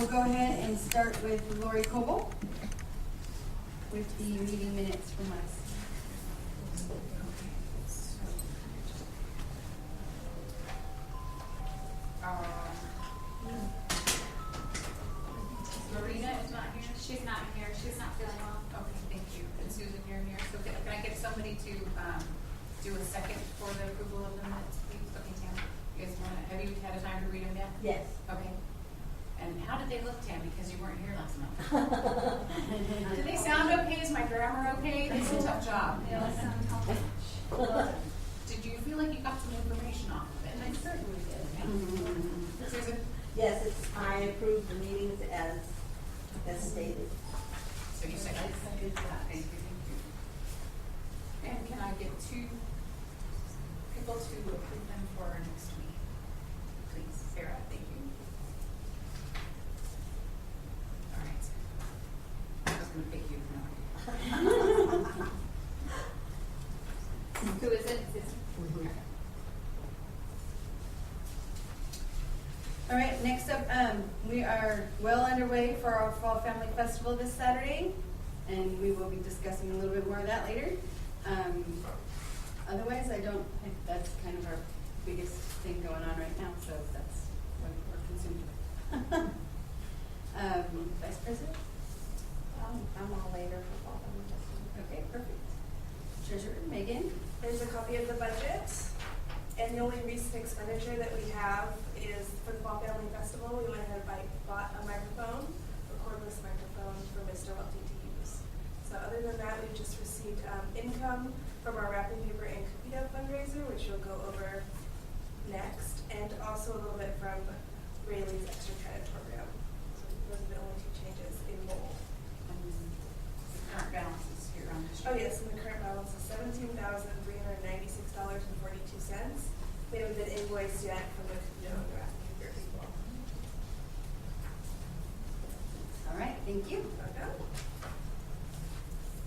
we'll go ahead and start with Lori Coble with the meeting minutes from us. Marina is not here? She's not here. She's not feeling well. Okay, thank you. And Susan, you're here. So can I get somebody to do a second for the approval of the minutes, please? Okay, Tam. You guys want to, have you had a time to read them yet? Yes. Okay. And how did they look, Tam? Because you weren't here last month. Do they sound okay? Is my grammar okay? It's a tough job. They all sound healthy. Did you feel like you got some information off of it? I certainly did. Susan? Yes, I approve the meetings as stated. So you second? I second that. Thank you, thank you. And can I get two people to approve them for our next meeting? Please, Sarah, thank you. All right. I was going to pick you. No. Who is it? All right, next up, we are well underway for our Fall Family Festival this Saturday, and we will be discussing a little bit more of that later. Otherwise, that's kind of our biggest thing going on right now, so that's what we're consumed with. Vice President? I'm all later for Fall Family Festival. Okay, perfect. Treasurer, Megan? There's a copy of the budget, and the only recent expenditure that we have is for the Fall Family Festival. We went ahead and bought a microphone, a cordless microphone for Mr. Welty to use. So other than that, we've just received income from our wrapping paper and cookie dough fundraiser, which we'll go over next, and also a little bit from Rayleigh's extra credit program. So those are the only two changes in bold. The current balance is here on this. Oh yes, and the current balance is $17,396.42. We haven't been invoiced yet from the wrapping paper people. All right, thank you. Okay.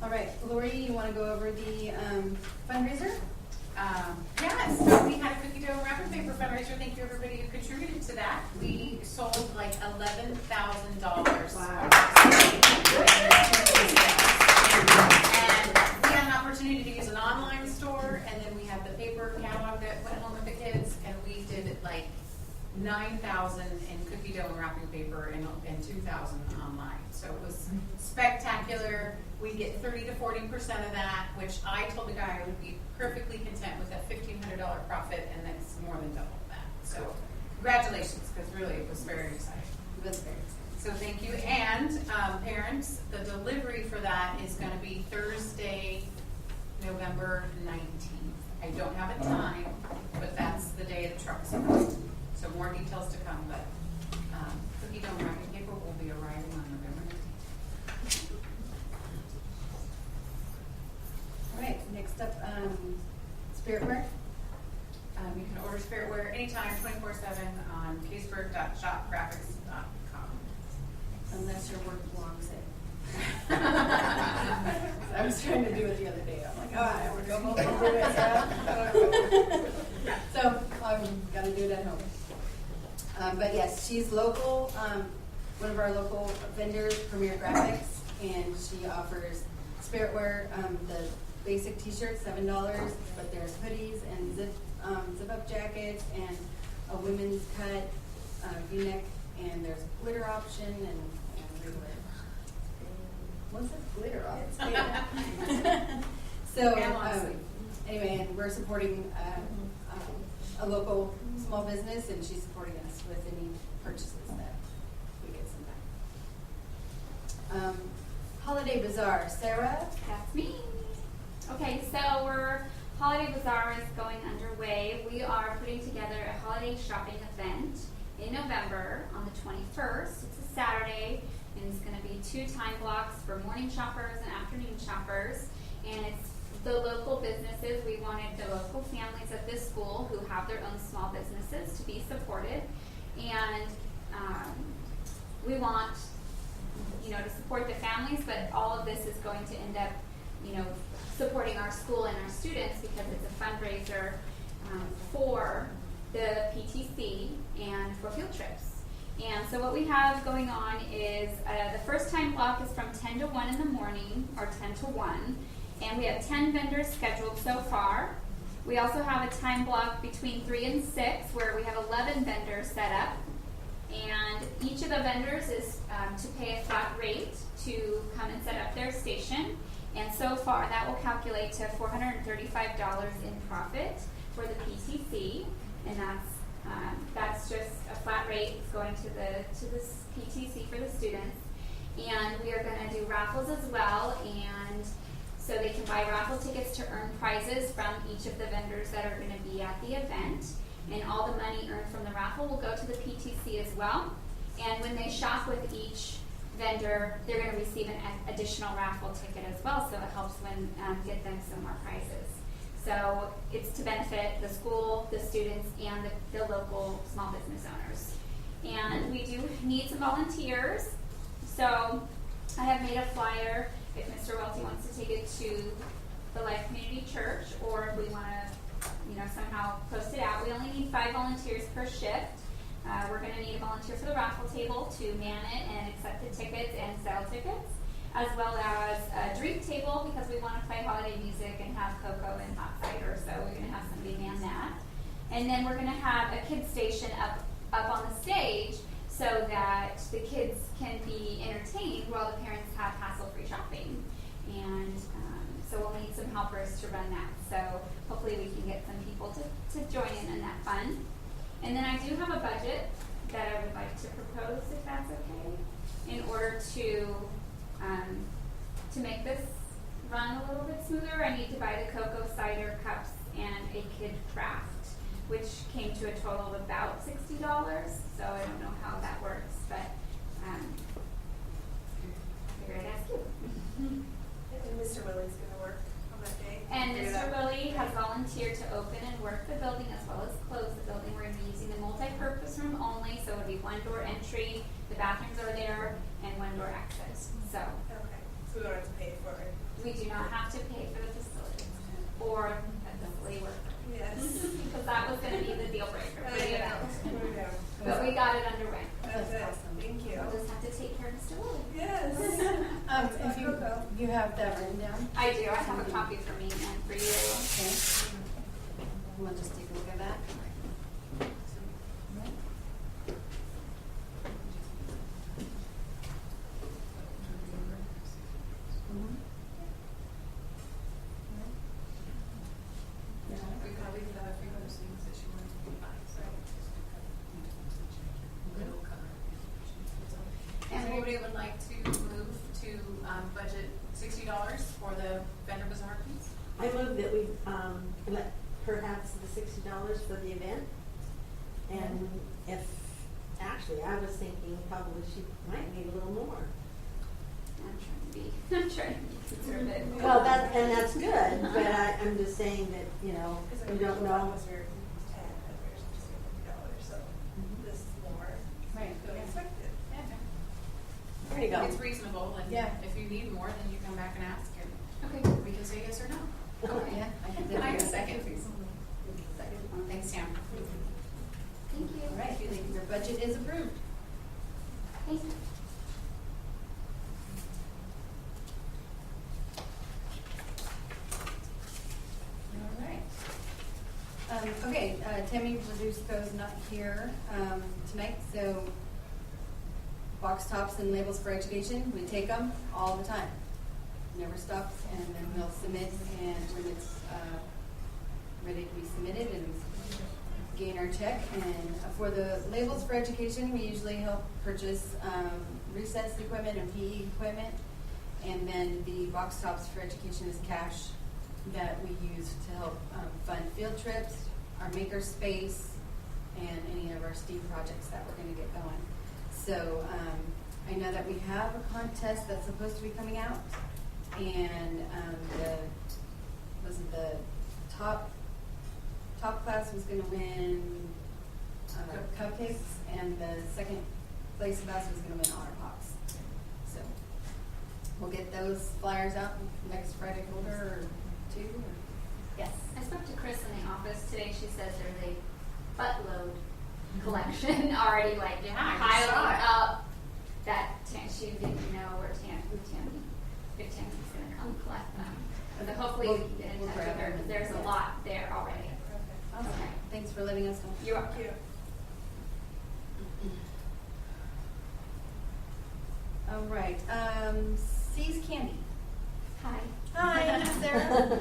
All right, Lori, you want to go over the fundraiser? Yes, so we had a cookie dough and wrapping paper fundraiser. Thank you everybody who contributed to that. We sold like $11,000. Wow. And we had an opportunity to use an online store, and then we had the paper catalog that went home with the kids, and we did like 9,000 in cookie dough and wrapping paper and 2,000 online. So it was spectacular. We get 30 to 40% of that, which I told the guy I would be perfectly content with a $1,500 profit, and that's more than double that. So congratulations, because really it was very exciting. It was very exciting. So thank you. And parents, the delivery for that is going to be Thursday, November 19th. I don't have a time, but that's the day the truck's coming. So more details to come, but cookie dough and wrapping paper will be arriving on November 19th. All right, next up, Spiritware. You can order Spiritware anytime, 24/7 on Kaseberg.shopgraphics.com. Unless your work belongs in. I was trying to do it the other day. I'm like, oh, I would go home and do it. So I'm gonna do it at home. But yes, she's local, one of our local vendors, Premier Graphics, and she offers Spiritware, the basic t-shirts, $7, but there's hoodies and zip-up jackets and a women's cut V-neck, and there's a glitter option and regular. What's a glitter option? So anyway, and we're supporting a local small business, and she's supporting us with any purchases that we get some back. Holiday Bazaar, Sarah. That's me. Okay, so Holiday Bazaar is going underway. We are putting together a holiday shopping event in November on the 21st. It's a Saturday, and it's going to be 2 time blocks for morning shoppers and afternoon shoppers. And it's the local businesses. We wanted the local families at this school who have their own small businesses to be supported. And we want, to support the families, but all of this is going to end up, supporting our school and our students because it's a fundraiser for the PTC and for field trips. And so what we have going on is the first time block is from 10 to 1 in the morning, or 10 to 1. And we have 10 vendors scheduled so far. We also have a time block between 3 and 6 where we have 11 vendors set up. And each of the vendors is to pay a flat rate to come and set up their station. And so far that will calculate to $435 in profit for the PTC. And that's just a flat rate going to this PTC for the students. And we are going to do raffles as well, and so they can buy raffle tickets to earn prizes from each of the vendors that are going to be at the event. And all the money earned from the raffle will go to the PTC as well. And when they shop with each vendor, they're going to receive an additional raffle ticket as well, so it helps when get them some more prizes. So it's to benefit the school, the students, and the local small business owners. And we do need some volunteers. So I have made a flyer if Mr. Welty wants to take it to the Life Community Church, or if we want to, somehow post it out. We only need 5 volunteers per shift. We're going to need a volunteer for the raffle table to man it and accept the tickets and sell tickets, as well as a drink table because we want to play holiday music and have cocoa and hot cider, so we're going to have somebody man that. And then we're going to have a kids station up on the stage so that the kids can be entertained while the parents have hassle-free shopping. And so we'll need some helpers to run that. So hopefully we can get some people to join in that fun. And then I do have a budget that I would like to propose, if that's okay, in order to make this run a little bit smoother. I need to buy the cocoa cider cups and a kid craft, which came to a total of about $60. So I don't know how that works, but I figured I'd ask you. And Mr. Willie's gonna work on that day. And Mr. Willie has volunteered to open and work the building as well as close the building. We're going to be using the multi-purpose room only, so it would be 1 door entry, the bathrooms are there, and 1 door exit. So Okay, so we don't have to pay for it. we do not have to pay for the facility or a facility worker. Yes. Because that was going to be the deal breaker for the event. We know. But we got it underway. That's it. awesome. Thank you. We'll just have to take care of Mr. Willie. Yes. If you have that written down, I do. I have a copy for me and for you. okay. We'll just take a look at that. We've got a few other things that she wanted to buy, so. And anybody would like to move to budget $60 for the vendor bazaar piece? I move that we let her have the $60 for the event. And if, actually, I was thinking probably she might need a little more. I'm trying to be conservative. Well, that's good, but I'm just saying that, we don't know. Was very 10, and we were just $50, so this is more Right. than we expected. There you go. It's reasonable, and Yeah. if you need more, then you come back and ask, and Okay. we can say yes or no. Okay. Yeah, I can Can I have a definitely- second, please? Thanks, Tam. Thank you. All right, your budget is approved. Thank you. All right. Okay, Tammy Bladusco's not here tonight, so box tops and labels for education, we take them all the time. Never stops, and then we'll submit, and when it's ready to be submitted and gain our check. And for the labels for education, we usually help purchase recess equipment and PE equipment. And then the box tops for education is cash that we use to help fund field trips, our maker space, and any of our STEAM projects that we're going to get going. So I know that we have a contest that's supposed to be coming out, and the top class was going to win cupcakes, and the second place class was going to win Honor Pops. So we'll get those flyers out next Friday quarter or 2. Yes. I spoke to Chris in the office today. She says there's a buttload collection already like Yeah, I just saw piling it. up that she didn't know where if Tammy's gonna come collect them. So hopefully we can get in We'll touch grab with her, them. because there's a lot there already. Perfect. Awesome. Okay. Thanks for letting us know. You're welcome. Thank you. All right, C's Candy. Hi. Hi, Sarah.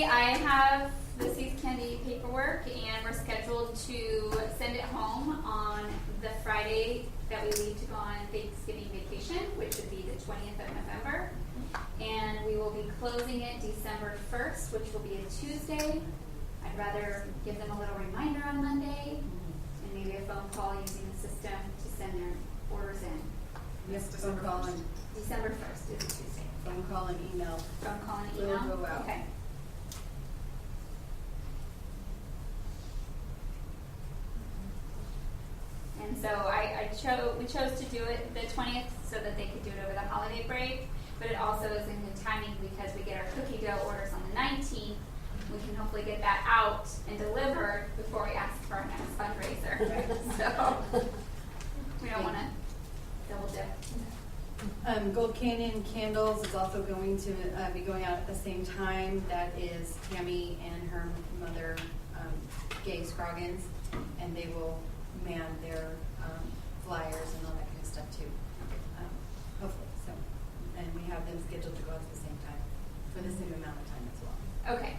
I have the Seas Candy paperwork, and we're scheduled to send it home on the Friday that we leave to go on Thanksgiving vacation, which would be the 20th of November. And we will be closing it December 1st, which will be a Tuesday. I'd rather give them a little reminder on Monday, and maybe a phone call using the system to send their orders in. Yes, phone call and December 1st is a Tuesday. phone call and email. Phone call and Will email? go out. Okay. And so we chose to do it the 20th so that they could do it over the holiday break, but it also is in good timing because we get our cookie dough orders on the 19th. We can hopefully get that out and delivered before we ask for our next fundraiser. So we don't want to double dip. Gold Canyon Candles is also going to be going out at the same time. That is Tammy and her mother, Gay Scroggins, and they will man their flyers and all that kind of stuff too. Hopefully, so. And we have them scheduled to go out at the same time for the same amount of time as well. Okay.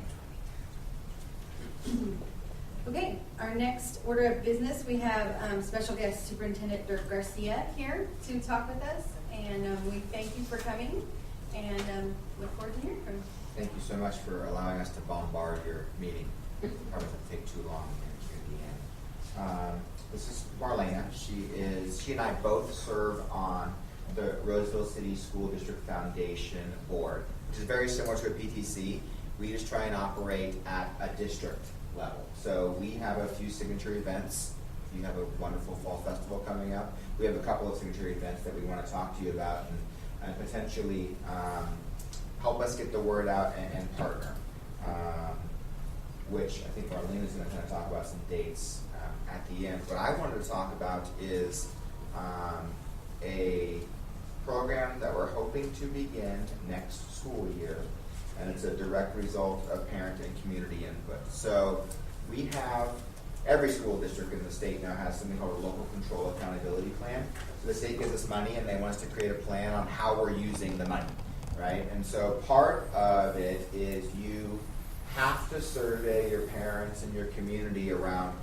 Okay, our next order of business, we have special guest Superintendent Dirk Garcia here to talk with us. And we thank you for coming and look forward to hearing from you. Thank you so much for allowing us to bombard your meeting. Probably doesn't take too long here at the end. This is Marlena. She and I both serve on the Roseville City School District Foundation Board, which is very similar to a PTC. We just try and operate at a district level. So we have a few signature events. You have a wonderful fall festival coming up. We have a couple of signature events that we want to talk to you about and potentially help us get the word out and partner, which I think Marlene is going to kind of talk about some dates at the end. What I wanted to talk about is a program that we're hoping to begin next school year, and it's a direct result of parent and community input. So we have, every school district in the state now has something called a local control accountability plan. So the state gives us money and they want us to create a plan on how we're using the money, right? And so part of it is you have to survey your parents and your community around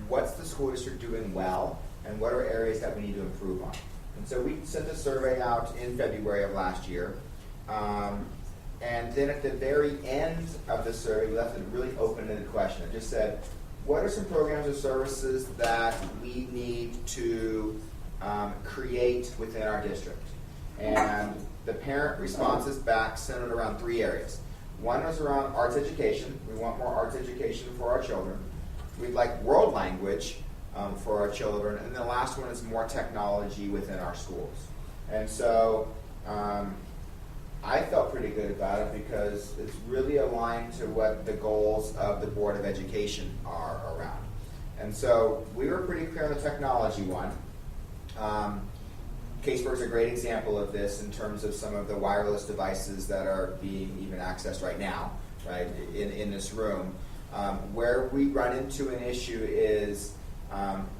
what's the school district doing well and what are areas that we need to improve on. And so we sent a survey out in February of last year. And then at the very end of the survey, we left it really open-ended question. It just said, what are some programs or services that we need to create within our district? And the parent responses back centered around three areas. One was around arts education. We want more arts education for our children. We'd like world language for our children. And the last one is more technology within our schools. And so I felt pretty good about it because it's really aligned to what the goals of the Board of Education are around. And so we were pretty clear on the technology one. Kaseberg's a great example of this in terms of some of the wireless devices that are being even accessed right now, right, in this room. Where we run into an issue is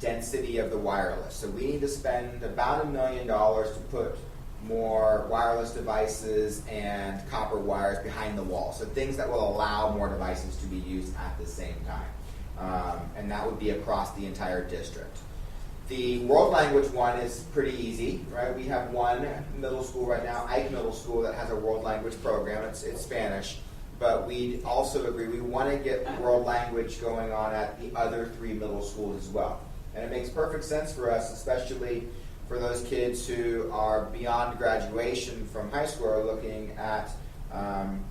density of the wireless. So we need to spend about $1 million to put more wireless devices and copper wires behind the wall. So things that will allow more devices to be used at the same time. And that would be across the entire district. The world language one is pretty easy, right? We have one middle school right now, Ike Middle School, that has a world language program. It's Spanish. But we also agree we want to get world language going on at the other three middle schools as well. And it makes perfect sense for us, especially for those kids who are beyond graduation from high school are looking at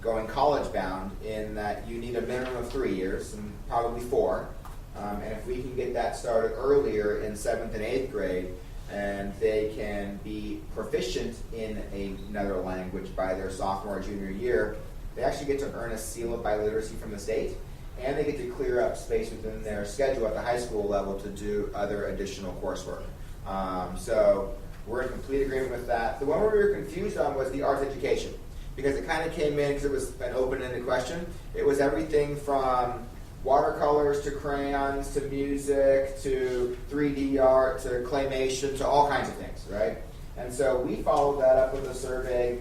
going college bound, in that you need a minimum of 3 years and probably 4. And if we can get that started earlier in 7th and 8th grade, and they can be proficient in another language by their sophomore or junior year, they actually get to earn a seal of biliteracy from the state. and they get to clear up space within their schedule at the high school level to do other additional coursework. So we're in complete agreement with that. The one where we were confused on was the arts education, because it kind of came in because it was an open-ended question. It was everything from watercolors to crayons to music to 3D art to claymation to all kinds of things, right? And so we followed that up with a survey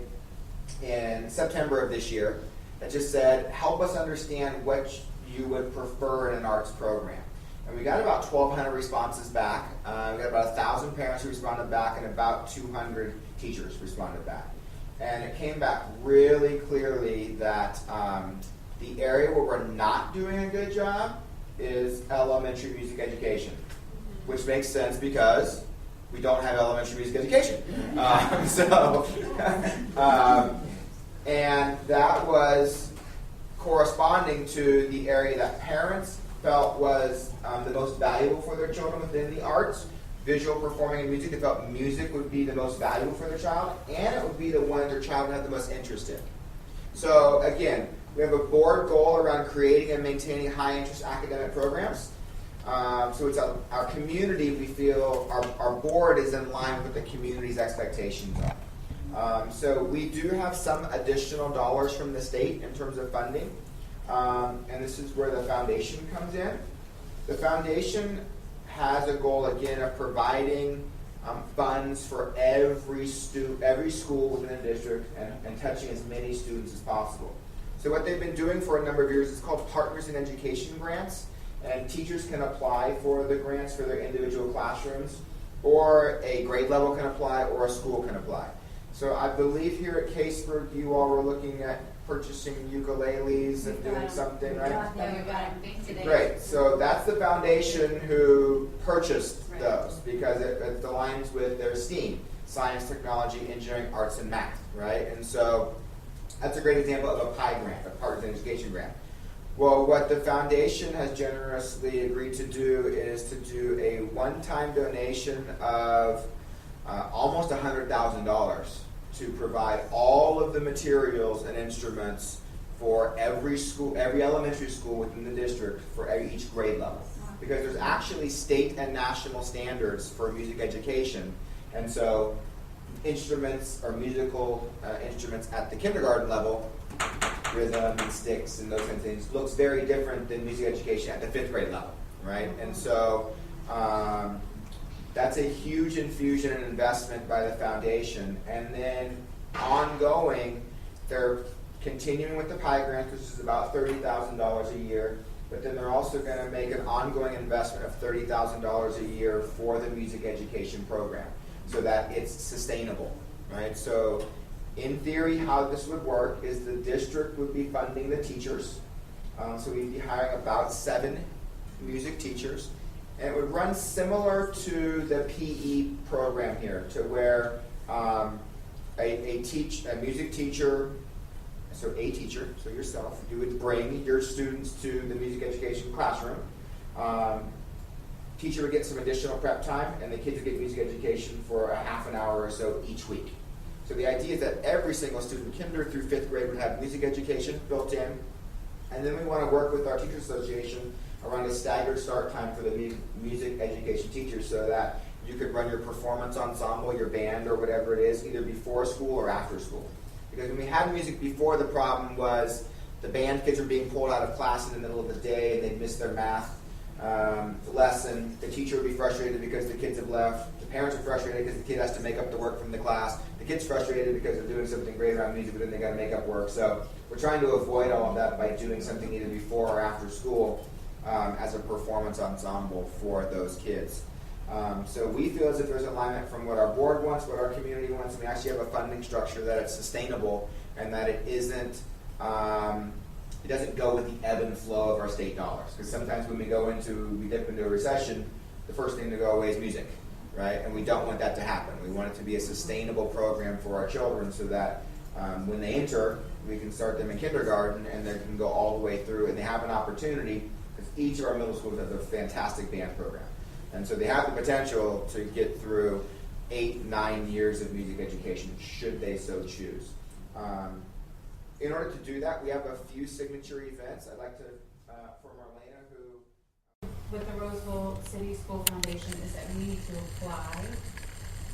in September of this year that just said, help us understand what you would prefer in an arts program. And we got about 1,200 responses back. We got about 1,000 parents who responded back, and about 200 teachers responded back. And it came back really clearly that the area where we're not doing a good job is elementary music education, which makes sense because we don't have elementary music education. And that was corresponding to the area that parents felt was the most valuable for their children within the arts. Visual, performing, and music. They felt music would be the most valuable for their child, and it would be the one their child would have the most interest in. So again, we have a board goal around creating and maintaining high-interest academic programs. So it's our community, we feel, our board is in line with what the community's expectations are. So we do have some additional dollars from the state in terms of funding. And this is where the foundation comes in. The foundation has a goal, again, of providing funds for every school within the district and touching as many students as possible. So what they've been doing for a number of years is called Partners in Education grants, and teachers can apply for the grants for their individual classrooms, or a grade level can apply, or a school can apply. So I believe here at Kaseberg, you all were looking at purchasing ukuleles and doing something, right? Yeah, we got everything today. Great. So that's the foundation who purchased those, because it aligns with their STEAM, science, technology, engineering, arts, and math, right? And so that's a great example of a PI grant, a Partners in Education grant. Well, what the foundation has generously agreed to do is to do a one-time donation of almost $100,000 to provide all of the materials and instruments for every school, every elementary school within the district for each grade level. Because there's actually state and national standards for music education. And so instruments or musical instruments at the kindergarten level, rhythm and sticks and those kinds of things, looks very different than music education at the 5th grade level, right? And so that's a huge infusion and investment by the foundation. And then ongoing, they're continuing with the PI grant, which is about $30,000 a year, but then they're also going to make an ongoing investment of $30,000 a year for the music education program so that it's sustainable, right? So in theory, how this would work is the district would be funding the teachers. So we'd be hiring about 7 music teachers. And it would run similar to the PE program here, to where a music teacher, so yourself, you would bring your students to the music education classroom. Teacher would get some additional prep time, and the kids would get music education for a half an hour or so each week. So the idea is that every single student, kinder through 5th grade, would have music education built in. And then we want to work with our Teachers Association around a staggered start time for the music education teachers so that you could run your performance ensemble, your band, or whatever it is, either before school or after school. Because when we had music before, the problem was the band kids were being pulled out of class in the middle of the day and they'd miss their math lesson. The teacher would be frustrated because the kids have left. The parents are frustrated because the kid has to make up the work from the class. The kid's frustrated because they're doing something great around music, but then they got to make up work. So we're trying to avoid all of that by doing something either before or after school as a performance ensemble for those kids. So we feel as if there's alignment from what our board wants, what our community wants, and we actually have a funding structure that it's sustainable and that it isn't, it doesn't go with the ebb and flow of our state dollars. Because sometimes when we dip into a recession, the first thing to go away is music, right? And we don't want that to happen. We want it to be a sustainable program for our children so that when they enter, we can start them in kindergarten and they can go all the way through and they have an opportunity, because each of our middle schools has a fantastic band program. And so they have the potential to get through 8-9 years of music education, should they so choose. In order to do that, we have a few signature events. I'd like to for Marlena, who with the Roseville City School Foundation is that we need to apply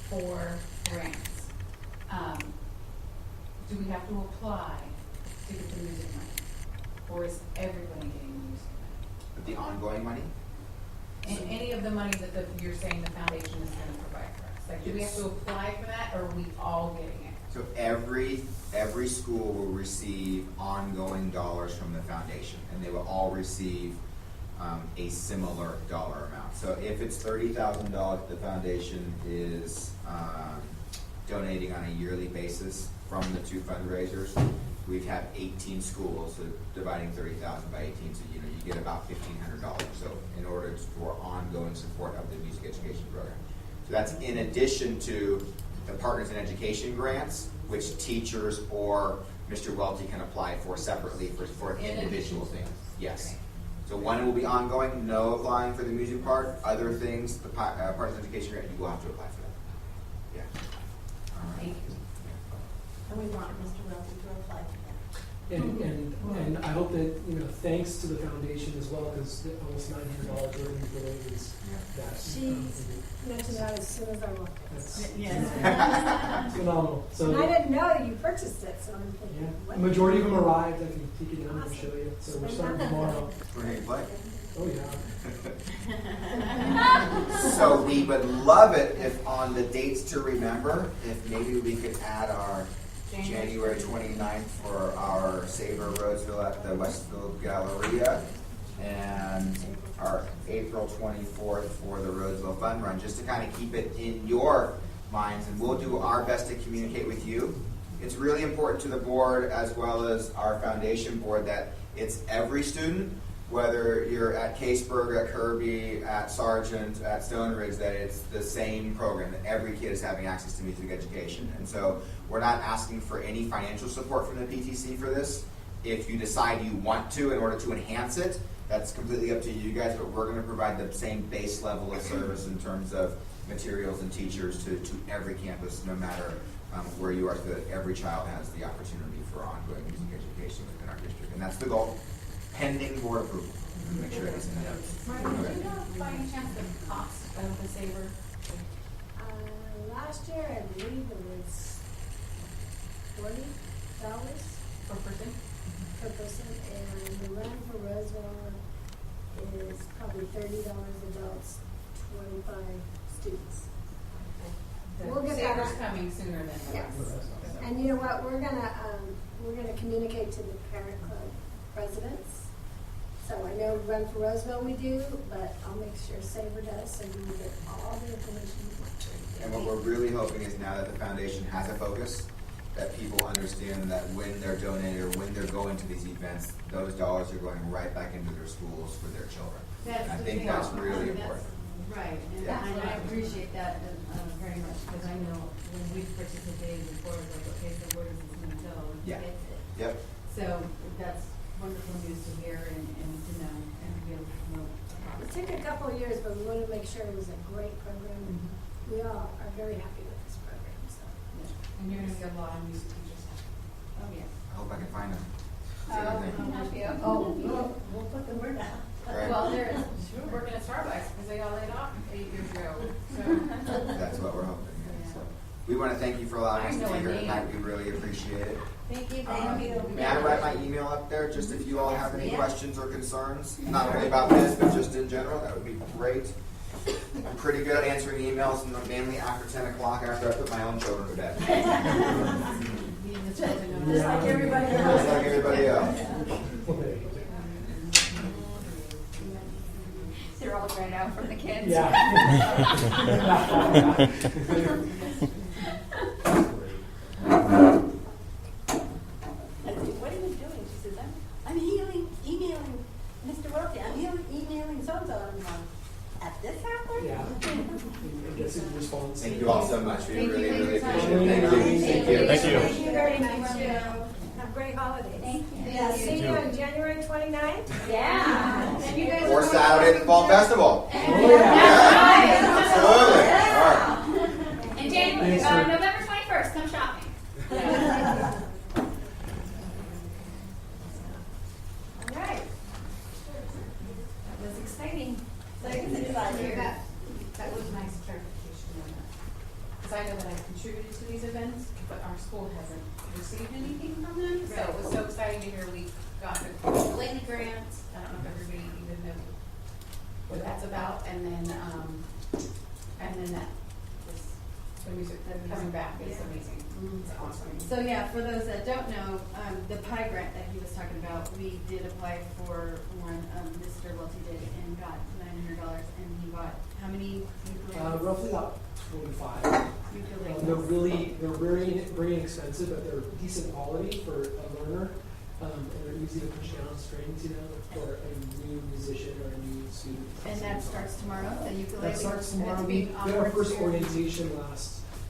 for grants. Do we have to apply to get the music money? Or is everybody getting the music money? with the ongoing money. And any of the money that you're saying the foundation is gonna provide for us? Like, do we have Yes. to apply for that, or are we all getting it? So every school will receive ongoing dollars from the foundation, and they will all receive a similar dollar amount. So if it's $30,000, the foundation is donating on a yearly basis from the two fundraisers. We've had 18 schools, so dividing 30,000 by 18, so you get about $1,500. So in order for ongoing support of the music education program. So that's in addition to the Partners in Education grants, which teachers or Mr. Welty can apply for separately for individual things. Yes. So one will be ongoing, no applying for the music part. Other things, the Partners in Education grant, you will have to apply for that. Yeah. All right. Thank you. And we want Mr. Welty to apply for that. And I hope that, thanks to the foundation as well, because almost $900 already related is that. She mentioned that as soon as I walked in. That's Yes. phenomenal. So, And I didn't know you purchased it, so I'm thinking, yeah, what? the majority of them arrived. I can take you down and show you. So we're starting tomorrow. We're going to play. Oh, yeah. So we would love it if on the dates to remember, if maybe we could add our January 29th for our Savor Roseville at the Westville Galleria and our April 24th for the Roseville Fun Run, just to kind of keep it in your minds, and we'll do our best to communicate with you. It's really important to the board as well as our foundation board that it's every student, whether you're at Kaseberg, at Kirby, at Sargent, at Stone Ridge, that it's the same program, that every kid is having access to music education. And so we're not asking for any financial support from the PTC for this. If you decide you want to in order to enhance it, that's completely up to you guys, but we're going to provide the same base level of service in terms of materials and teachers to every campus, no matter where you are, so that every child has the opportunity for ongoing music education within our district. And that's the goal. Pending board approval. Make sure it's in the notes. Martin, do you know by any chance the cost of the Savor? Last year, I believe it was $40 Per person? per person, and the run for Roseville is probably $30 adults, 25 students. We'll The get Savor's that. coming sooner than the Yes. rest. And you know what, we're gonna communicate to the parent club presidents. So I know Run for Roseville we do, but I'll make sure Savor does, so you will get all the information you want. And what we're really hoping is now that the foundation has a focus, that people understand that when they're donating or when they're going to these events, those dollars are going right back into their schools for their children. That's I the think thing. that's really That's important. Right, and Yeah. I appreciate that very much, because I know when we participated before, it was like, okay, so where does this money go? Who Yeah. gets it? Yep. So that's wonderful news to hear and to know and to be able to promote. It took a couple of years, but we wanted to make sure it was a great program. Mhm. We all are very happy with this program, so. And you're gonna get a lot of music teachers. Oh, yeah. I hope I can find them. Oh, help you. We'll put the word out. Right. Well, they're working at Starbucks because they got laid off 8 years ago. So, That's what we're hoping. Yeah. So we want to thank you for allowing us I to know be a here name. tonight. We really appreciate it. Thank you, May I write my email up there, just if you all have any questions or concerns, not only about this, but just in general, that would be great. I'm pretty good at answering emails, mainly after 10 o'clock, after I put my own children to bed. Being the children of Just like everybody Just else. like everybody else. They're all dried out from the kids. Yeah. I said, what are you doing? She says, I'm emailing Mr. Welty. I'm emailing so-and-so. I'm going, at this hour? Yeah. I guess in response. Thank you all so much. We Thank you really, for your really time. appreciate it. Thank you. Thank you. Thank you. Thank you very much, Joe. Have great holidays. Thank you. Yeah, see you on January 29th. Yeah. and you guys Or are Saturday at the Fall Festival. Oh, yeah. Yeah, absolutely. All right. And January, November 21st, come shopping. All right. contributed to these events, but our school hasn't received anything from them. So it was so exciting to hear we got a Delaney grant. I don't know if everybody even knows what that's about. And then that the music coming back is amazing. It's awesome. So yeah, for those that don't know, the pie grant that he was talking about, we did apply for one. Mr. Welty did and got $900, and he bought how many ukuleles? Roughly about 25. Ukuleles. They're very inexpensive, but they're decent quality for a learner, and they're easy to push down strings, for a new musician or a new student. And that starts tomorrow. The ukulele. That starts tomorrow. It's We being did our offered first to- orientation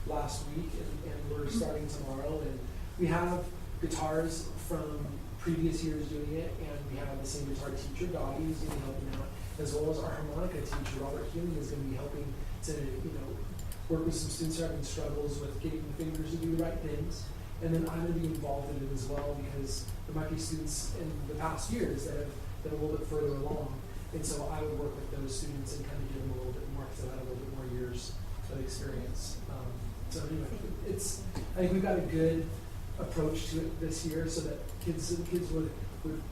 last week, and we're starting tomorrow. And we have guitars from previous years doing it, and we have the same guitar teacher, Dottie, who's going to be helping out, as well as our harmonica teacher, Robert Healy, is going to be helping to work with some students who are having struggles with getting the fingers to do the right things. And then I'm going to be involved in it as well, because there might be students in the past years that have been a little bit further along. And so I would work with those students and kind of give them a little bit more, because I've had a little bit more years of experience. So anyway, I think we've got a good approach to it this year, so that kids would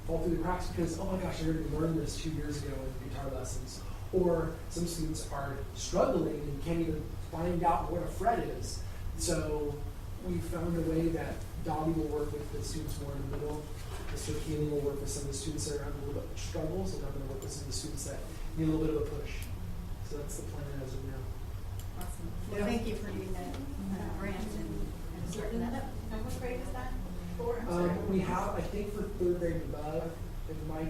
fall through the cracks because, oh my gosh, I already learned this 2 years ago in guitar lessons. Or some students are struggling and can't even find out what a fret is. So we found a way that Dobby will work with the students more in the middle. Mr. Keeling will work with some of the students that are having a little bit of struggles, and I'm going to work with some of the students that need a little bit of a push. So that's the plan as of now. Awesome. Well, thank you for getting that grant and starting that up. And what grade is that? We have, I think, for third grade and above, I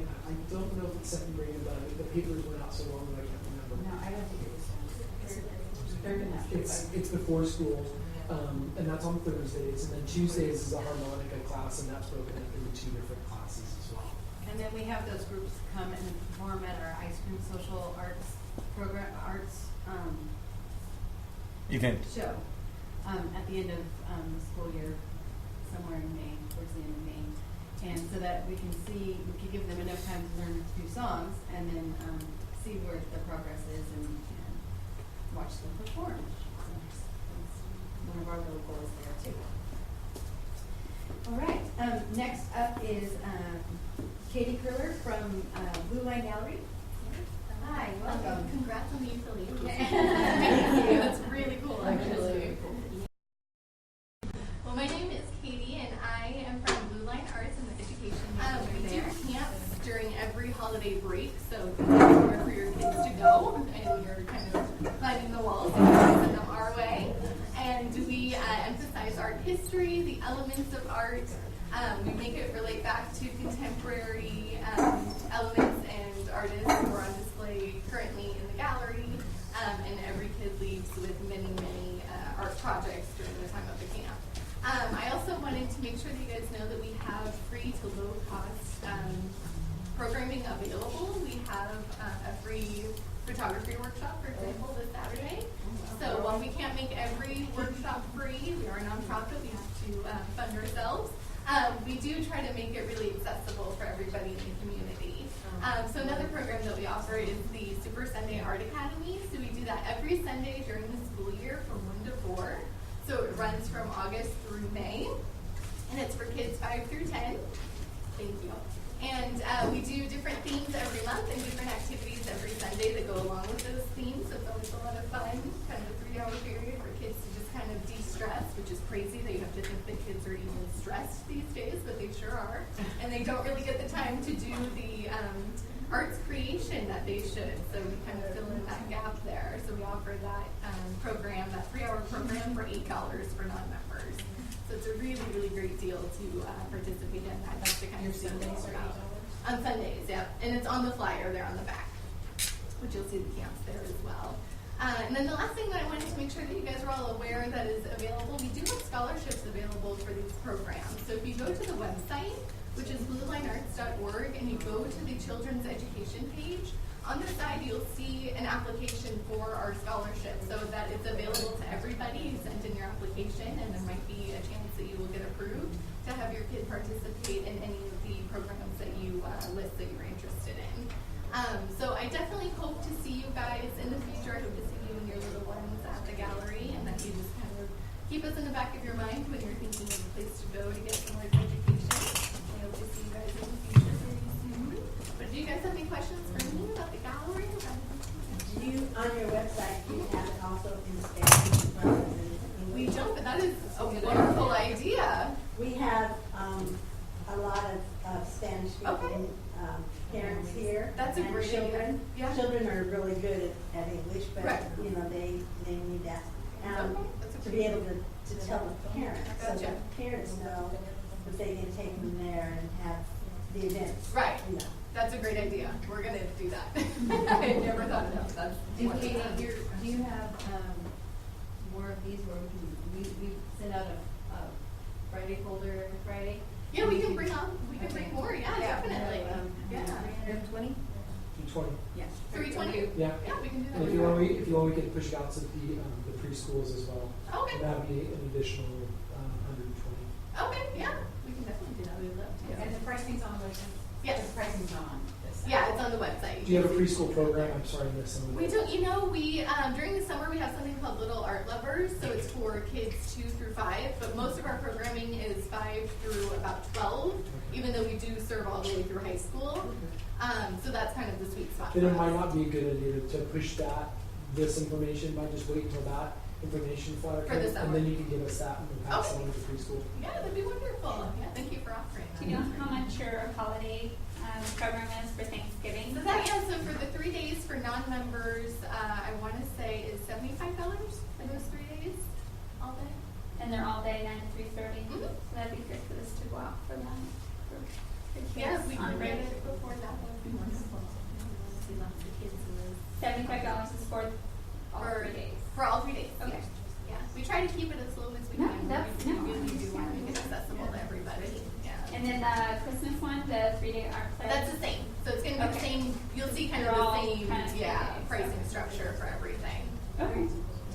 don't know if it's second grade and above. The papers went out so long that I can't remember. No, I don't think it was third and that. It's before school, and that's on Thursdays, and then Tuesdays is a harmonica class, and that's broken up into 2 different classes as well. And then we have those groups come and perform at our ice cream social arts program, event. show at the end of the school year, somewhere in May, towards the end of May. And so that we can give them enough time to learn a few songs, and then see where the progress is and watch them perform. So that's one of our little goals there too. All right, next up is Katie Curler from Blue Line Gallery. Hi, welcome. Congrats on the ukulele. Thank you. That's really cool, actually. Well, my name is Katie, and I am from Blue Line Arts and the Education We do camps during every holiday break, so anywhere for your kids to go, and you're kind of climbing the walls and send them our way. And we emphasize art history, the elements of art. We make it relate back to contemporary elements and artists who are on display currently in the gallery, and every kid leaves with many, many art projects during the time of the camp. I also wanted to make sure that you guys know that we have free to low cost programming available. We have a free photography workshop, for example, this Saturday. So while we can't make every workshop free, we are a nonprofit, we have to fund ourselves. We do try to make it really accessible for everybody in the community. So another program that we offer is the Super Sunday Art Academy. So we do that every Sunday during the school year from 1 to 4. So it runs from August through May, and it's for kids 5 through 10. Thank you. And we do different themes every month and different activities every Sunday that go along with those themes. So it's always a lot of fun, kind of a 3-hour period for kids to just kind of de-stress, which is crazy that you have to think that kids are even stressed these days, but they sure are. And they don't really get the time to do the arts creation that they should. So we kind of fill in that gap there. So we offer that program, that 3-hour program for $8 for non-members. So it's a really, really great deal to participate in that. That's the kind of thing that we're about. On Sundays, yeah. And it's on the flyer there on the back, which you'll see the camps there as well. And then the last thing that I wanted to make sure that you guys are all aware that is available, we do have scholarships available for these programs. So if you go to the website, which is bluelinearts.org, and you go to the children's education page, on the side you'll see an application for our scholarship, so that it's available to everybody. You send in your application, and there might be a chance that you will get approved to have your kid participate in any of the programs that you list that you're interested in. So I definitely hope to see you guys in the future. I hope to see you and your little ones at the gallery, and that you just kind of keep us in the back of your mind when you're thinking of a place to go to get some more education. I hope to see you guys in the future very soon. But do you guys have any questions for me about the gallery? Do you, on your website, do you have it also in Spanish rather than English? We don't, but that is a wonderful idea. We have a lot of Spanish-speaking parents here. That's a and great children. idea. Yeah. Children are really good at English, but Right. you know they need that Okay, that's a to great be able to tell the parents, so Gotcha. that parents know that they can take them there and have the events. Right. You know. That's a great idea. We're gonna do that. I never thought of that. That's Do wonderful. you have, more of these where we send out a Friday folder every Friday? Yeah, we can bring more. Yeah, definitely. Yeah. 320? 220. Yeah. 320. Yeah. Yeah, we can do that. And if you want, we can push it out to the preschools as well. Okay. And that'd be an additional 120. Okay. Yeah, we can definitely do that. We would love to. And the pricing's on the website? Yes. The pricing's not on this. Yeah, it's on the website. Do you have a preschool program? I'm sorry, I missed some of We it. don't, we, during the summer, we have something called Little Art Lovers, so it's for kids 2 through 5, but most of our programming is 5 through about 12, even though we do serve all the way through high school. So that's kind of the sweet spot. Then for it might us. not be a good idea to push this information, might just wait until that information flyer For the comes, summer. and then you can give us that and we'll pass it Okay. on to the preschool. Yeah, that'd be wonderful. Yeah, thank you for offering that. Do you know how much your holiday program is for Thanksgiving? So that, yeah, so for the 3 days for non-members, I want to say is $75 for those 3 days, all day. And they're all day, 9 to 3:30. Mhm. So that'd be good for this to go out for them. For kids Yeah, if we on can get break. it before that, that would be wonderful. See lots of kids in those. $75 is for all For- 3 days. For all 3 days. Okay. Yeah, we try to keep it as low as we No, can. that's- We no, really do want to I make it accessible to everybody. Yeah. And then the Christmas one, the 3-day art play. That's the same. So it's going to be the Okay. same. You'll see kind of They're the all same, kind of yeah, 3 days, pricing so. structure for everything. Okay.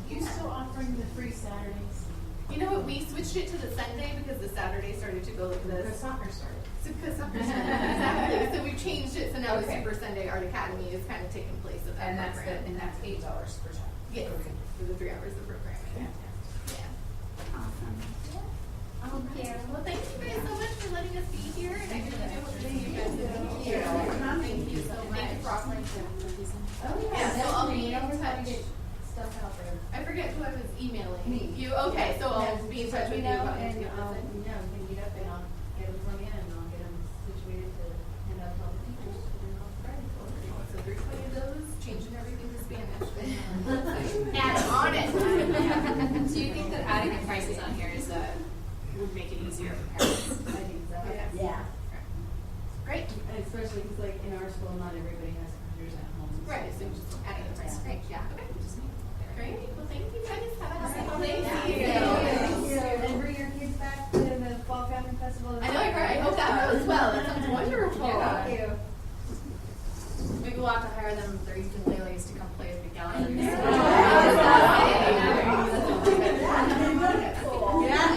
You still offering the free Saturdays? You know what? We switched it to the Sunday because the Saturday started to go like Because this. soccer started. So, because soccer started. Exactly. So we've changed it. So now the Okay. Super Sunday Art Academy is kind of taking place of that And that's program. $8 per child. Yes. For the 3 hours of programming. Yeah. Awesome. Thank you. Well, thank you guys so much for letting us be here, and I really do hope to see you guys in the future. Thank you so much. Thank you for offering to. Oh, Yeah, so I'll be in always have to touch. get stuff out there. I forget who I was emailing. Me. You, okay, so I'll be in touch with you about and to get this in. we can get up and I'll get them from you and I'll get them situated to hand out to all the teachers and all Friday. So there's 20 of those, changing everything to Spanish. And on it. Do you think that adding the prices on here is would make it easier for parents? I think so. Yeah. Great. And especially because like in our school, not everybody has computers at home. Right, so just adding the price. Great, yeah. Okay. Great. Well, thank you guys. Have a nice Thank holiday. you. And bring your kids back to the Fall Family Festival. I know, I hope that goes well. That sounds wonderful. Thank you. Maybe we'll have to hire them, their ukuleles to come play at the gallery.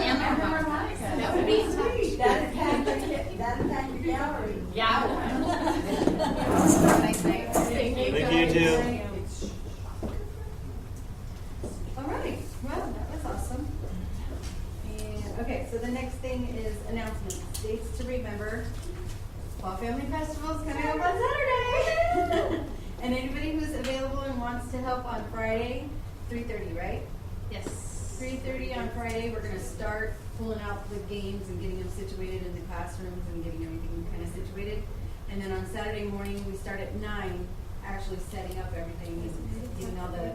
That would be sweet. That'd pack your gallery. Yeah. Nice night. Thank you. Thank you too. All right, well, that was awesome. And, okay, so the next thing is announcements, dates to remember. Fall Family Festival is coming up on Saturday. And anybody who's available and wants to help on Friday, 3:30, right? Yes. 3:30 on Friday, we're gonna start pulling out the games and getting them situated in the classrooms and getting everything kind of situated. And then on Saturday morning, we start at 9, actually setting up everything and getting all the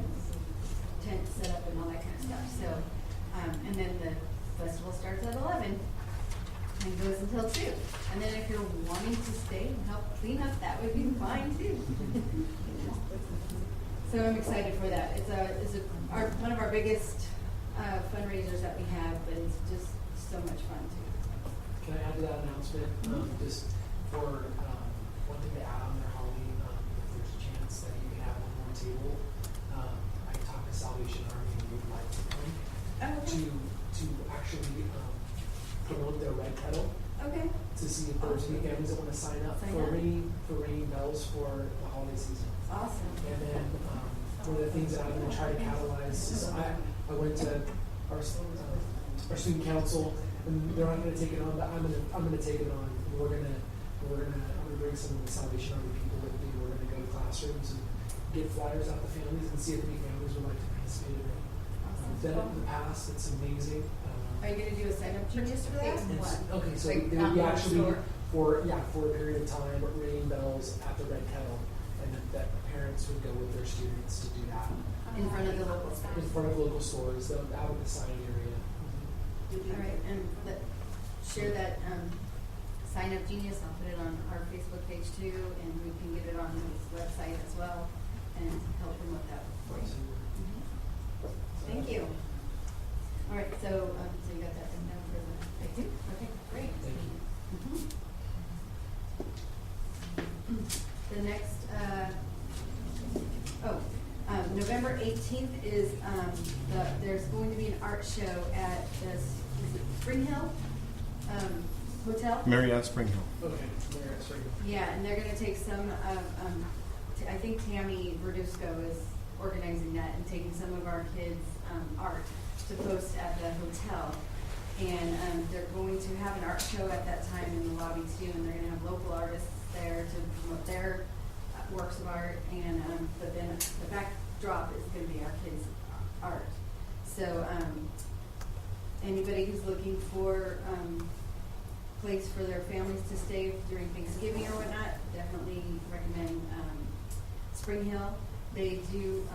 tents set up and all that kind of stuff. So, and then the festival starts at 11 and goes until 2. And then if you're wanting to stay and help clean up, that would be fine too. So I'm excited for that. It's one of our biggest fundraisers that we have, but it's just so much fun too. Can I add to that announcement? Just for one thing to add on there, Holly, if there's a chance that you can have one more table, I talked to Salvation Army and would like to come to actually promote their red pedal Okay. to see if there's any families that want to sign up for ringing bells for the holiday season. Awesome. And then one of the things that I'm going to try to catalyze is I went to our student council, and they're not going to take it on, but I'm gonna take it on. And I'm gonna bring some of the Salvation Army people with me. We're gonna go to classrooms and get flyers out to families and see if any families would like to participate in it. I've done it in the past. It's amazing. Are you gonna do a sign-up bonus for that? Okay, so Like they would be outdoor actually store? for a period of time ringing bells at the Red Kettle, and then that parents would go with their students to do that In front of the local in stores? front of local stores, out of the sign area. All right, and share that, sign up genius, I'll put it on our Facebook page too, and we can get it on his website as well, and help promote that for you. Thank you. All right, so you got that written down for the. I do. Okay, great. Thank you. The next, November 18th is, there's going to be an art show at the, is it Spring Hill, Hotel? Marriott Spring Hill. Okay, there, sorry. Yeah, and they're gonna take some of, I think Tammy Verdusco is organizing that and taking some of our kids' art to post at the hotel. And they're going to have an art show at that time in the lobby too, and they're gonna have local artists there to promote their works of art, and but then the backdrop is gonna be our kids' art. So anybody who's looking for place for their families to stay during Thanksgiving or whatnot, definitely recommend Spring Hill. They do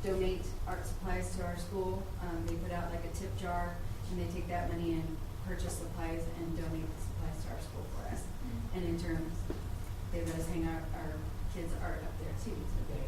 donate art supplies to our school. They put out like a tip jar, and they take that money and purchase supplies and donate the supplies to our school for us. And in turn, they let us hang out our kids' art up there too.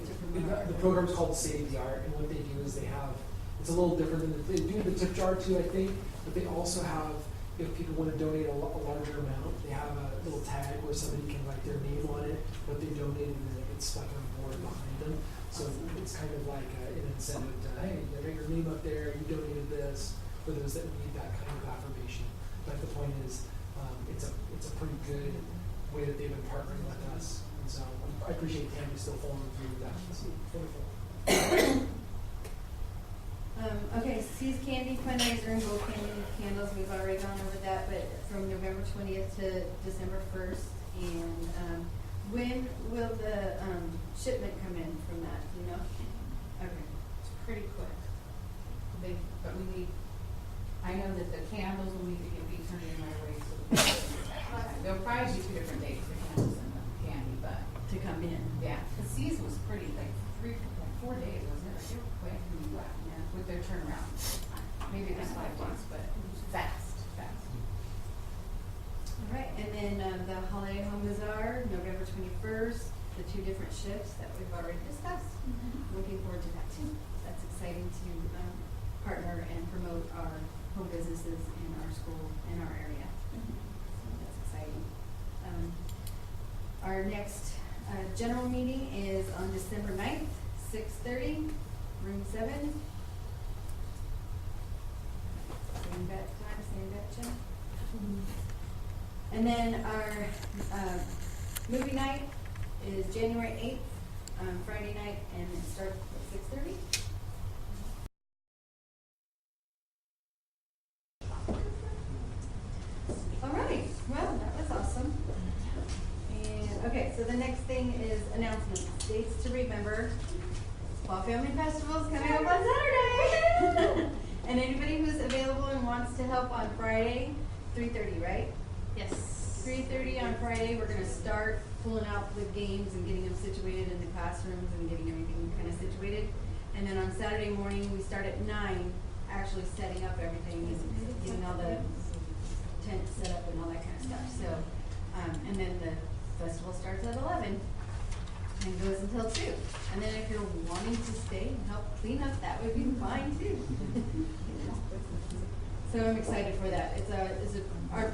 To promote our The program's called Save the Art, and what they do is they have, it's a little different than, they do the tip jar too, I think, but they also have, if people want to donate a larger amount, they have a little tag where somebody can write their name on it, what they donated, and it gets stuck on a board behind them. So it's kind of like an incentive to, hey, you got your name up there, you donated this, for those that need that kind of affirmation. But the point is, it's a pretty good way that they've been partnering with us. And so I appreciate Tammy still following through with that. It's wonderful. Okay, Seas Candy fundraiser and Gold Candy candles, we've already gone over that, but from November 20th to December 1st. And when will the shipment come in from that, do you know? Okay. It's pretty quick. But we need, I know that the candles will need to be turned in right away, so there'll probably be 2 different dates for candles and the candy, but. To come in. Yeah, the season was pretty, like 4 days, wasn't it? They were quick and flat, yeah, with their turnaround. Maybe it was 5 days, but fast. All right, and then the Holiday Home Bazaar, November 21st, the 2 different shifts that we've already discussed. Looking forward to that too. That's exciting to partner and promote our home businesses in our school, in our area. So that's exciting. Our next general meeting is on December 9th, 6:30, room 7. Same bet time, same bet check. And then our movie night is January 8th, Friday night, and it starts at 6:30. All right, well, that was awesome. And, okay, so the next thing is announcements, dates to remember. Fall Family Festival is coming up on Saturday. And anybody who's available and wants to help on Friday, 3:30, right? Yes. 3:30 on Friday, we're gonna start pulling out the games and getting them situated in the classrooms and getting everything kind of situated. And then on Saturday morning, we start at 9, actually setting up everything and getting all the tents set up and all that kind of stuff. So, and then the festival starts at 11 and goes until 2. And then if you're wanting to stay and help clean up, that would be fine too. So I'm excited for that. It's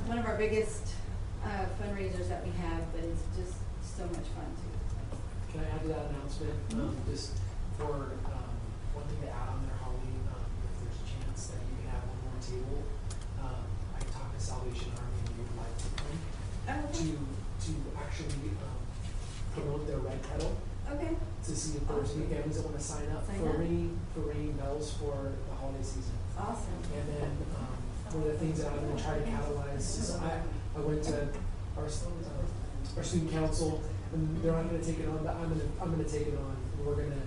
one of our biggest fundraisers that we have, but it's just so much fun too. Can I add to that announcement? Just for one thing to add on there, Holly, if there's a chance that you can have one more table, I talked to Salvation Army and we would like to come to actually promote their Red Kettle. Okay. To see if there's any families that want to sign up Sign for up. ringing bells for the holiday season. Awesome. And then one of the things that I'm going to try to catalyze is I went to our student council, and they're not going to take it on, but I'm going to take it on. I'm going to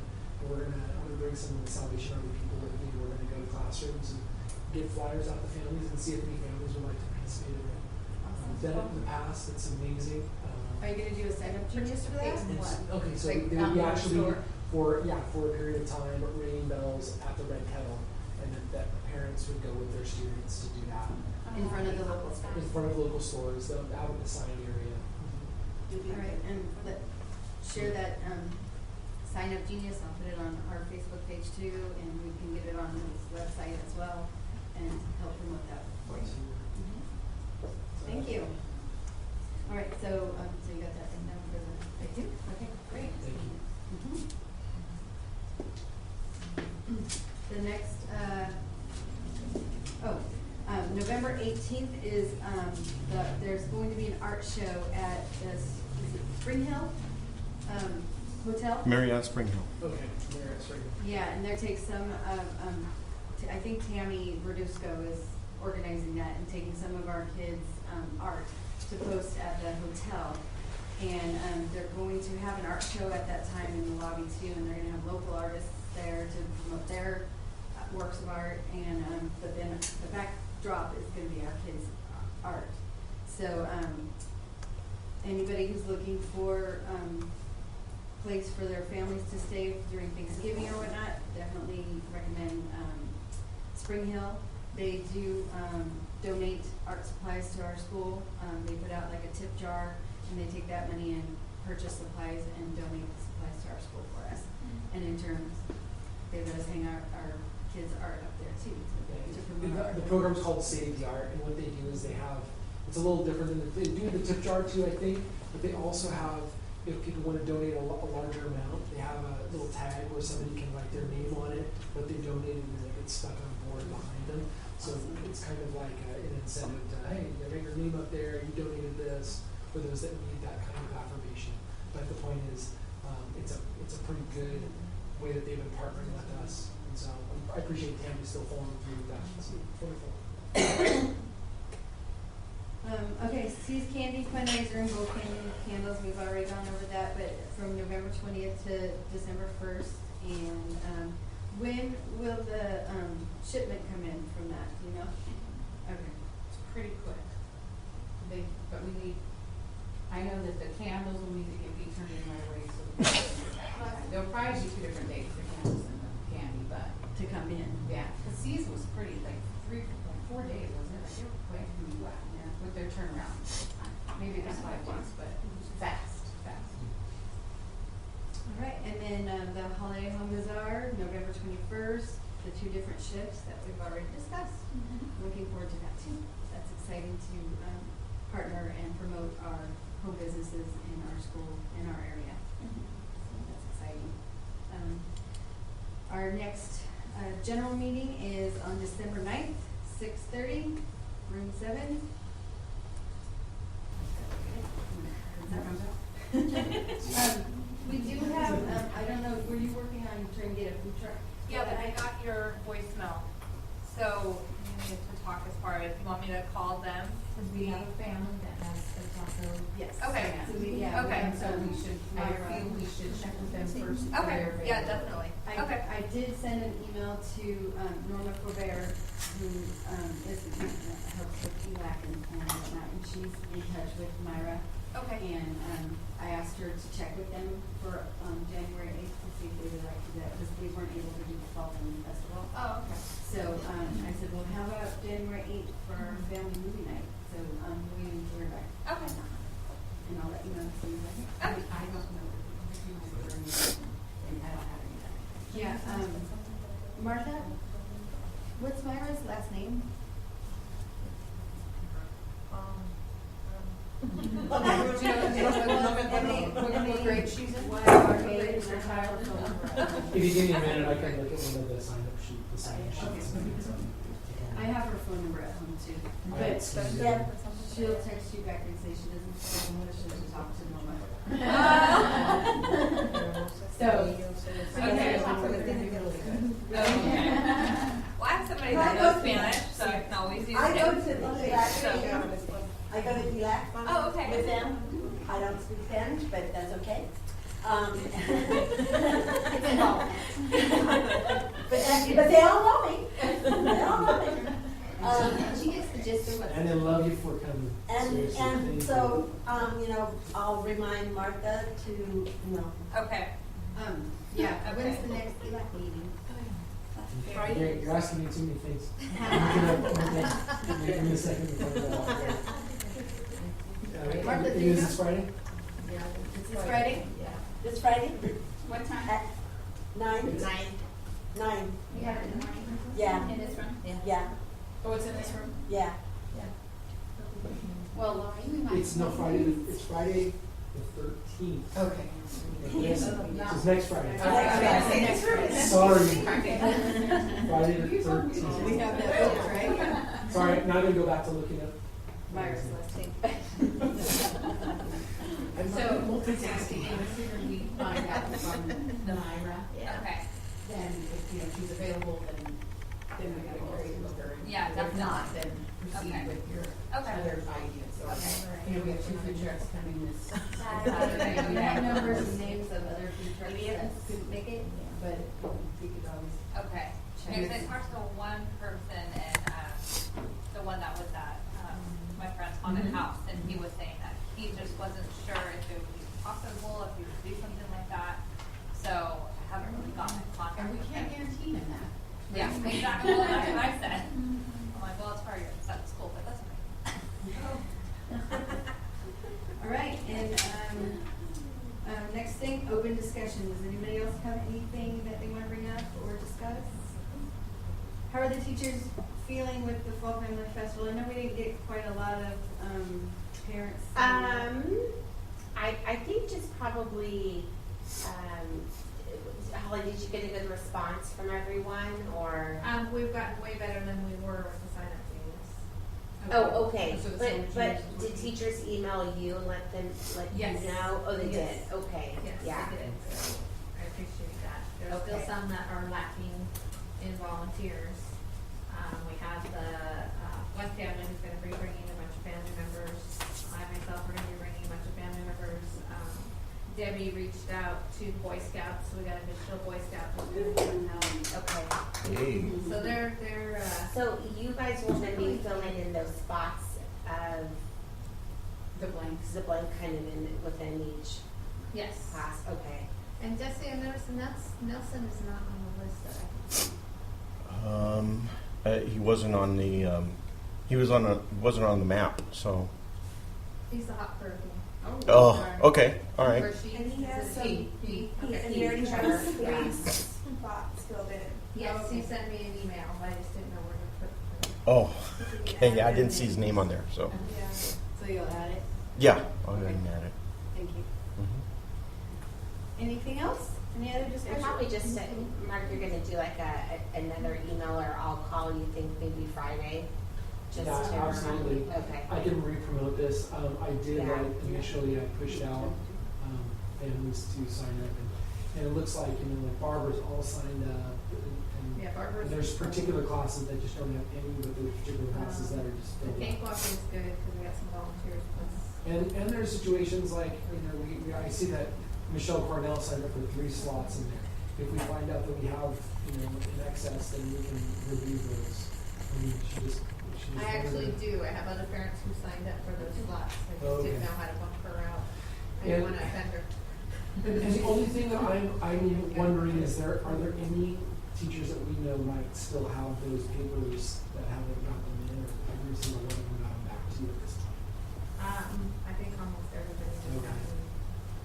bring some of the Salvation Army people with me. We're going to go to classrooms and get flyers out to families and see if any families would like to participate in it. We've done it in the past. It's amazing. Are you gonna do a sign up purchase for that? Okay, so Like they would be outdoor actually store? for a period of time ringing bells at the Red Kettle, and then that parents would go with their students to do that In front of the local store? in front of local stores, out in the sign area. All right, and share that, sign up genius, I'll put it on our Facebook page too, and we can get it on his website as well, and help promote that for you. Thank you. All right, so you got that thing down for the, I do? Okay, great. Thank you. The next, November 18th is, there's going to be an art show at the Spring Hill Hotel. Marriott Spring Hill. Okay, Marriott Spring Hill. Yeah, and there takes some of, I think Tammy Verdusco is organizing that and taking some of our kids' art to post at the hotel. And they're going to have an art show at that time in the lobby too, and they're gonna have local artists there to promote their works of art, and but then the backdrop is gonna be our kids' art. So anybody who's looking for place for their families to stay during Thanksgiving or whatnot, definitely recommend Spring Hill. They do donate art supplies to our school. They put out like a tip jar, and they take that money and purchase supplies and donate the supplies to our school for us. And in turn, they let us hang our kids' art up there too. To promote our The art. program's called Save the Art, and what they do is they have, it's a little different than, they do the tip jar too, I think, but they also have, if people want to donate a larger amount, they have a little tag where somebody can write their name on it, what they donated, and it gets stuck on a board behind them. So it's kind of like an incentive to, hey, you got your name up there, you donated this, for those that need that kind of affirmation. But the point is, it's a pretty good way that they've been partnering with us. And so I appreciate Tammy still following through with that. It's wonderful. Okay, Seas Candy fundraiser and bulk candles, we've already gone over that, but from November 20th to December 1st. And when will the shipment come in from that, do you know? Okay. It's pretty quick. But we need, I know that the candles will need to be turned in right away, so there'll probably be 2 different dates for candles and the candy, but. To come in. Yeah, the season was pretty, like 4 days, wasn't it? Like they were quick, yeah, with their turnaround. Maybe it was 5 days, but fast. All right, and then the Holiday Home Bazaar, November 21st, the 2 different shifts that we've already discussed. Looking forward to that too. That's exciting to partner and promote our home businesses in our school, in our area. So that's exciting. Our next general meeting is on December 9th, 6:30, room 7. We do have, I don't know, were you working on trying to get a food truck? Yeah, but I got your voicemail, so you need to talk as far as, you want me to call them? Because we have a family that has a taco. Yes. Okay. So we, yeah. Okay. So we should, I feel we should check with them first. for Okay, their yeah, availability. definitely. Okay. I did send an email to Norma Colbert, who is the person that helps with ELAC and whatnot, and she's in touch with Myra. Okay. And I asked her to check with them for January 8th to see if they would like to do that, because we weren't able to do the Fall Film Festival. Oh, okay. So I said, well, how about January 8th for our family movie night? So I'm waiting to hear back. Okay. And I'll let you know as soon as I can. I don't know if you might order anything, and I don't have any of that. Yeah, Martha, what's Myra's last name? Do you know what grade she's in? YRA Is her child in? If you give me a minute, I can look at one of the sign-up sheets. I have her phone number at home too. Alright, But so yeah, she'll text you back and say she doesn't speak English, she'll talk to Norma. So, Okay. Okay. Well, I somebody that knows Spanish, so I can always use I go him. to I go to TLAC Oh, okay. with them. I don't speak Spanish, but that's okay. It's involvement. But they all know me. They all know me. She gets the gist of what. And I love you for coming. Seriously, thank And you. so, I'll remind Martha to, Okay. Yeah, Okay. when's the next ELAC meeting? You're asking me too many things. Give me a second to find that out. Martha, do Is you this Friday? Yeah. This Friday? Yeah. this Friday What time? at 9? 9. We have it in the morning. Yeah. In this room? Yeah, Oh, it's in this room? yeah. Well, Lori, we might. It's Friday the 13th. Okay. Yes. It's next Friday. Next Friday. Sorry. Friday the 13th. We have that booked, right? Sorry, now I'm gonna go back to looking up. Virus listing. So, multitasking, and the sooner we find out from Myra, Okay. then if, she's available, then we gotta go with her. Yeah, If definitely. not, then proceed Okay. with your Okay. other ideas. So, Okay. we have two food trucks coming this Saturday. Saturday. We have numbers and names of other food trucks that couldn't make it, but we could always. Okay. Because I talked to one person and, the one that was at, my friend's haunted house, and he was saying that he just wasn't sure if it would be possible, if he would do something like that. So I haven't really gotten in contact And we with can't him. guarantee him that. Yeah, exactly. Well, that's what I said. I'm like, well, it's hard, it's at school, but that's okay. All right, and, next thing, open discussion. Does anybody else have anything that they want to bring up or discuss? How are the teachers feeling with the Fall Family Festival? I know we didn't get quite a lot of, parents. I think just probably, Holly, did you get a good response from everyone, or? We've gotten way better than we were with the sign-up fees. Oh, okay, So the but, sandwich but meals did were- teachers email you and let Yes. you know? Oh, they Yes. did, okay, Yes, yeah. I did, so I appreciate that. There's Okay. still some that are lacking in volunteers. We have one family who's gonna be bringing a bunch of family members. I myself are gonna be bringing a bunch of family members. Debbie reached out to Boy Scouts, so we got a digital Boy Scout who's gonna come help. Okay. So they're, So you guys will then be filling in those spots of The blanks. the blank kind of within each yes. class, okay. And Jesse, I noticed Nelson is not on the list that I can see. He wasn't on the, wasn't on the map, so. He's the hot bird. Oh, okay, all right. Or she. And he has is it some- he? And Okay. he already has Yeah. 3 spots filled in. Yes, he sent me an email, but I just didn't know where to put it. Oh, okay, yeah, I didn't see his name on there, so. Yeah. So you'll add it? Yeah, I'll go ahead and add it. Thank you. Mhm. Anything else? Any other And discussion? probably just, Mark, you're gonna do like another email, or I'll call you, think maybe Friday? Just Yeah, to absolutely. Okay. I can re-promote this. I did, Yeah. initially, I pushed out families to sign up, and it looks like, like Barbara's all signed up, and Yeah, Barbara's. and there's particular classes that just don't have any, but there's particular classes that are just The filled up. cakewalk is good because we got some volunteers plus. And there's situations like, I see that Michelle Cornell signed up for 3 slots in there. If we find out that we have, in excess, then we can review those. I mean, she just I actually do. I have other parents who signed up for those slots. I just Okay. didn't know how to bump her out. I And- didn't want to offend her. And the only thing that I'm wondering is are there any teachers that we know might still have those papers that haven't gotten them in, or every single one of them got them back to you at this time? I think almost everybody has Okay. gotten.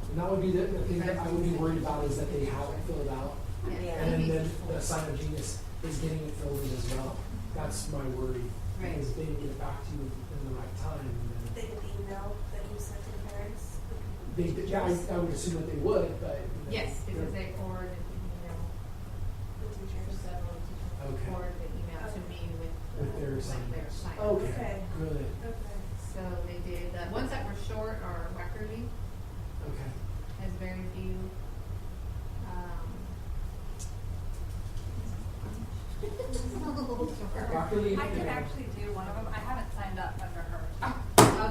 And that would be the thing that I would be worried about, is that they haven't filled out, Yeah. and then the sign of genius is getting it filled in as well. That's my worry, Right. because they didn't get it back to you in the right time. And then They get the email that you sent to the parents. I would assume that they would, but. Yes, because they forwarded the email. The teachers. Several teachers Okay. forwarded the email to me with Their like their assignments. sign. Okay, Okay. good, Okay. So they did, the ones that were short are Wackerly, okay. has very few. Broccoli. I can actually do one of them. I haven't signed up under her.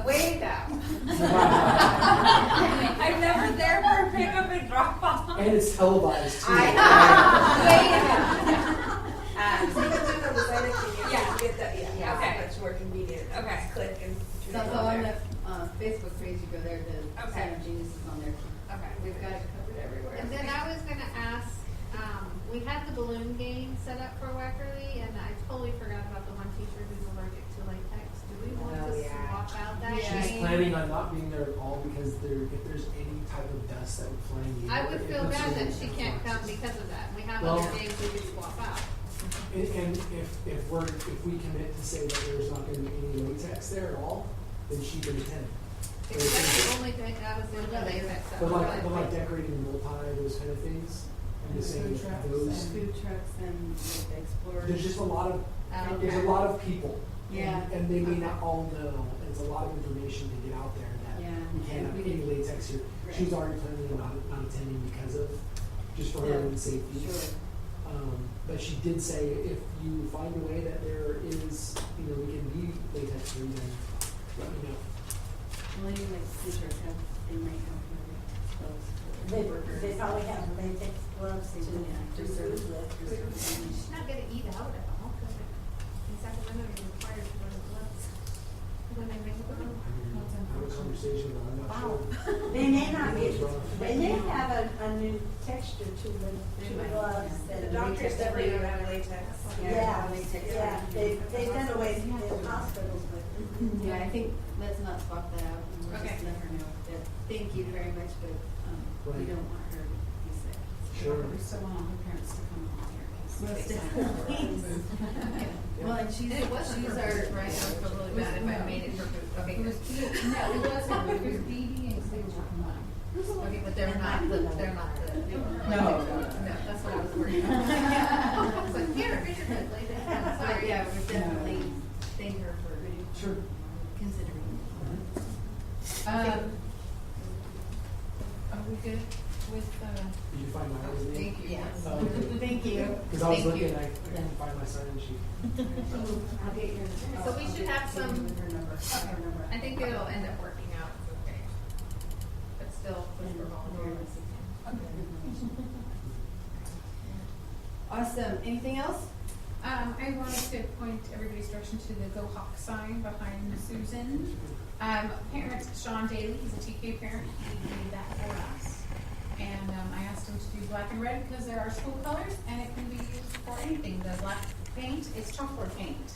Way down. I'm never there for a pickup and drop off. And it's televised too. I So you can do the design if you Yeah. get that, yeah, Okay. much more convenient. Okay. Just click and. So on the Facebook page, you go there, the Okay. Center of Genius is on there. Okay. We've got it covered everywhere. And then I was gonna ask, we had the balloon game set up for Wackerly, and I totally forgot about the one teacher who's allergic to latex. Do we want Oh, to yeah. swap out that She's game? planning on not being there at all because if there's any type of dust that would fly in the air. I would it feel puts bad her that in she can't come anaphylaxis. because of that. We have Well- other games we could swap out. And if we commit to say that there's not gonna be any latex there at all, then she can attend. But That's it's- the only thing, that was the only latex stuff. But like decorating the multi, those kind of things, I'm just saying those, Food trucks and the explorers. there's just a lot of, Oh, there's a okay. lot of people. Yeah. And they may not all know, and it's a lot of information to get out there that Yeah. we can't have We any did- latex here. Right. She's already planning on not attending because of, just for her Yeah, own safety. Sure. But she did say if you find a way that there is, we can be latex free, then let me know. Well, even like food trucks have, they might have gloves for workers. They probably have latex gloves They to do, yeah, do for food certain- for with. certain things. She's not gonna eat out at all, because in Sacramento, you're required to wear gloves when they make the I mean, have a conversation, but I'm not sure. They may not be, What's wrong? they may have a new texture to the gloves. The that doctors latex definitely free. don't have latex. Yeah, latex yeah, free. they've done away in hospitals with. Yeah, I think let's not swap that out, and we'll Okay. just let her know that, thank you very much, but, we Right. don't want her to be sick. Sure. We still want all her parents to come volunteer. 'Cause Most they sign definitely. up for us. Well, and she's, And it wasn't she's for our, food, right? I would feel really bad if I made it for food. Okay, It was, good. no, it wasn't, it was BB and signature combined. Okay, but they're not the. No. No, that's what I was worried about. I was like, here, here's your latex. Sorry, yeah, we're definitely thank her for Sure. considering. Are we good with, Did you find my resume? thank you. Yes. Thank you. Because I was Thank looking, you. I couldn't find my sign-in sheet. I'll get your. So we should have I'll some- send you her number. Her number. I think it'll end up working out okay. But still, push for volunteers. Awesome, anything else? I wanted to point everybody's direction to the Go Hawk sign behind Susan. Parent Sean Daly, he's a TK parent, he made that for us. And I asked him to do black and red because they're our school colors and it can be used for anything. The black paint is chalkboard paint.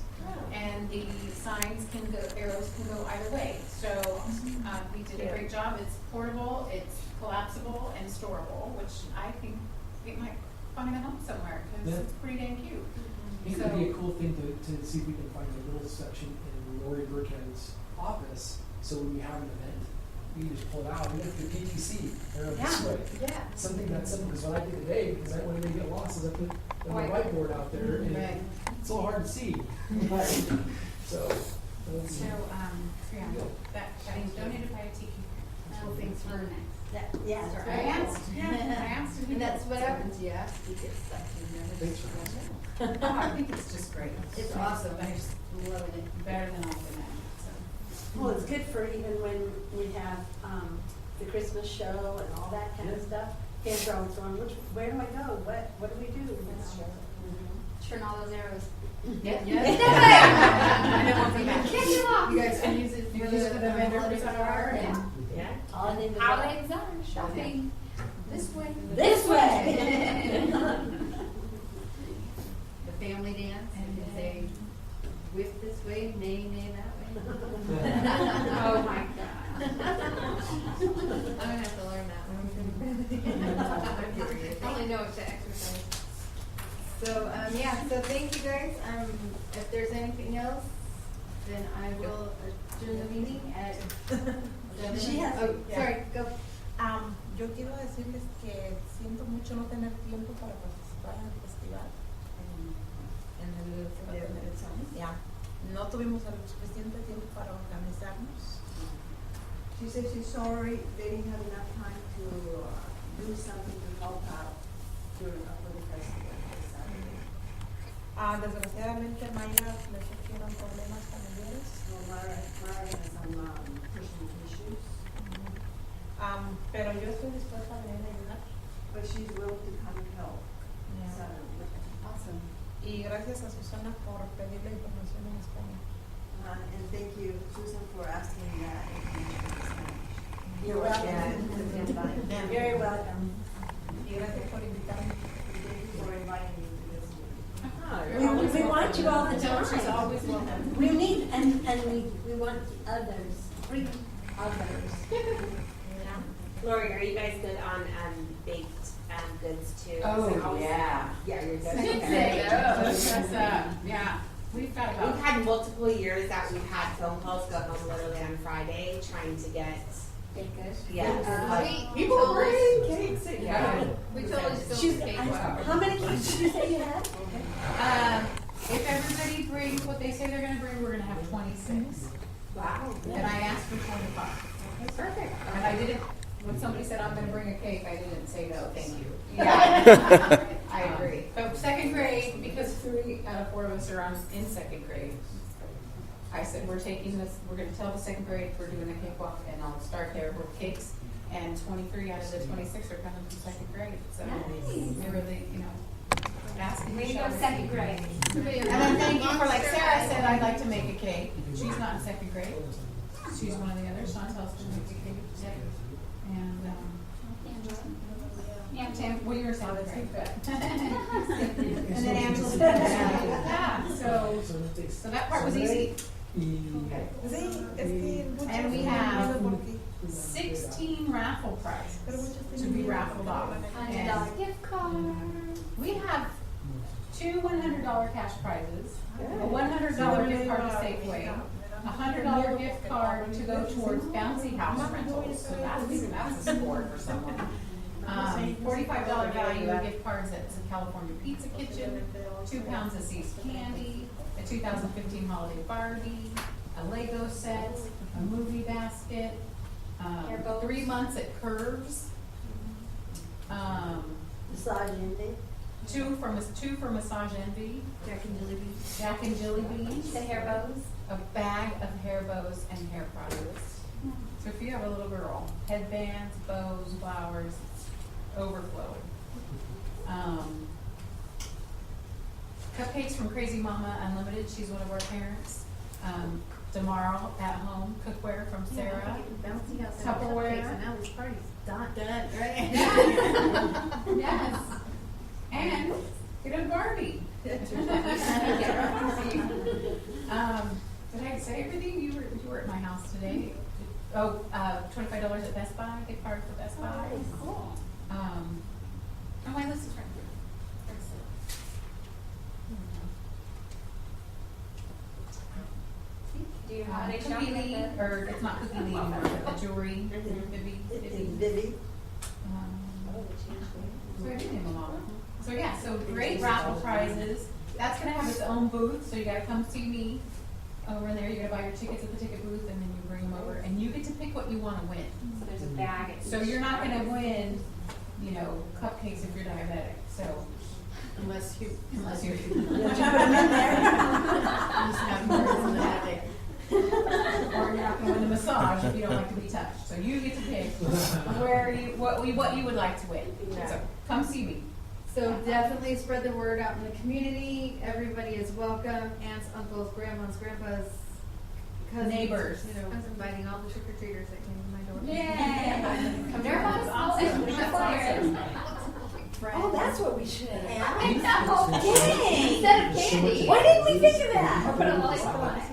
And the signs can go, arrows can go either way. So we did a great job. It's portable, it's collapsible and storable, which I think it might find a home somewhere because Yeah. it's pretty dang cute. I think it'd be a cool thing to see if we can find a little section in Lori Burkhead's office, so when we have an event, we can just pull it out, we have the PTC, they're this way. Yeah. Something that simple, because what I did today, because when they get lost, is I put the whiteboard out there, and Right. it's a little hard to see. So, Yeah, that was donated by a TK. Well, thanks for that, yeah. Sorry. that's I right. asked. Yeah, I asked. And that's what happens, you ask, you get stuff, you never. Thanks for that. I think it's just great. It's awesome, I just love it. Better than all the magic, so. Well, it's good for even when we have, the Christmas show and all that kind of stuff. Kids are always going, where do I go? What do we do? Turn all those arrows. Yeah. And then one for that. Kick it off. You guys can use it You for use it for the vendor holiday bazaar bazaar and- Yeah. All in the. Holiday bazaar, shopping. This way. This way. The family dance, and you say, whip this way, nay, nay that way. Oh my God. I'm gonna have to learn that one. I'm curious. I only know it to exercise. So, yeah, so thank you guys. If there's anything else, then I will adjourn the meeting at. She has- Oh, sorry, go. Yo quiero decirles que siento mucho no tener tiempo para participar en el festival. Ya, no tuvimos el suficiente tiempo para organizarnos. She said she's sorry, they didn't have enough time to do something to help out during for the festival this Saturday. Desgraciadamente Mayra le surgieron problemas familiares, Well, Mara has some personal issues, pero yo estoy dispuesta a venir a ayudar. but she's willing to come and help. So, Awesome. Y gracias a Susana por pedir la información en español. and thank you, Susan, for asking that information in Spanish. You're welcome. Yeah, Very welcome. Y gracias por invitarme. thank you for inviting me to this meeting. We want you all the Tell her she's time. always welcome. We need, and we want others, bring others. Lori, are you guys good on baked goods too? Oh, yeah. Yeah, you're good. Yeah, we've got We've about, had multiple years that we've had phone calls go home literally on Friday trying to get, yeah. people bring cakes. Yeah. We totally still She's, take how many kids did you say you had? if everybody brings what they say they're gonna bring, we're gonna have 26. Wow. And I asked for 25. Perfect. And I didn't, when somebody said I'm gonna bring a cake, I didn't say no, thank you. Yeah. I agree. But second grade, because 3 out of 4 of us are in second grade, I said, we're taking this, we're gonna tell the second grade we're doing a cakewalk, and I'll start there with cakes. And 23 out of the 26 are coming from second grade, so they really, asking Way each to go, other. second grade. And then thank you for, like Sarah said, I'd like to make a cake. She's not in second grade. She's one of the others. Chantel's going to make a cake. And, yeah, Tam, well, you're in seventh grade, but. And then Angela's. Yeah, so that part was easy. And we have 16 raffle prizes to be raffled off. And $100 gift card. we have 2 $100 cash prizes, a $100 gift card to Safeway, a $100 gift card to go towards bouncy house rentals, so that's a sport for someone. $45 value gift cards at the California Pizza Kitchen, 2 pounds of See's candy, a 2015 holiday Barbie, a Lego set, a movie basket, 3 months at Curves, Massage ending. 2 for Massage Envy, Jack and Jilly Beans, The hair bows. a bag of hair bows and hair products. So if you have a little girl, headbands, bows, flowers, overflowing. Cupcakes from Crazy Mama Unlimited, she's one of our parents. Tomorrow at home, cookware from Sarah. Bouncy house. Tupperware. And now this party's done, Yeah. right? Yes. And get a Barbie. Did I say everything? You were at my house today. Oh, $25 at Best Buy, gift card for Best Buy. Cool. Oh, my list is right here. Do you have a Cookie League, or it's not Cookie League anymore, but the jewelry, Vivi. Vivi. So I did name them all. So yeah, so great raffle prizes. That's gonna have its own booth, so you gotta come see me over there. You gotta buy your tickets at the ticket booth, and then you bring them over, and you get to pick what you wanna win. So there's a bag. at So each you're not gonna place. win, cupcakes if you're diabetic, so. Unless you're. Or you're not gonna win the massage if you don't like to be touched. So you get to pick what you would like to win. So come see me. So definitely spread the word out in the community. Everybody is welcome. Aunts, uncles, grandmas, grandpas, cousins. Neighbors. I was inviting all the trick-or-treaters that came to my door. Yay! They're awesome. That's awesome. Oh, that's what we should have had. I know. Dang. Instead of candy. Why didn't we think of that? Or put a lollipop on it.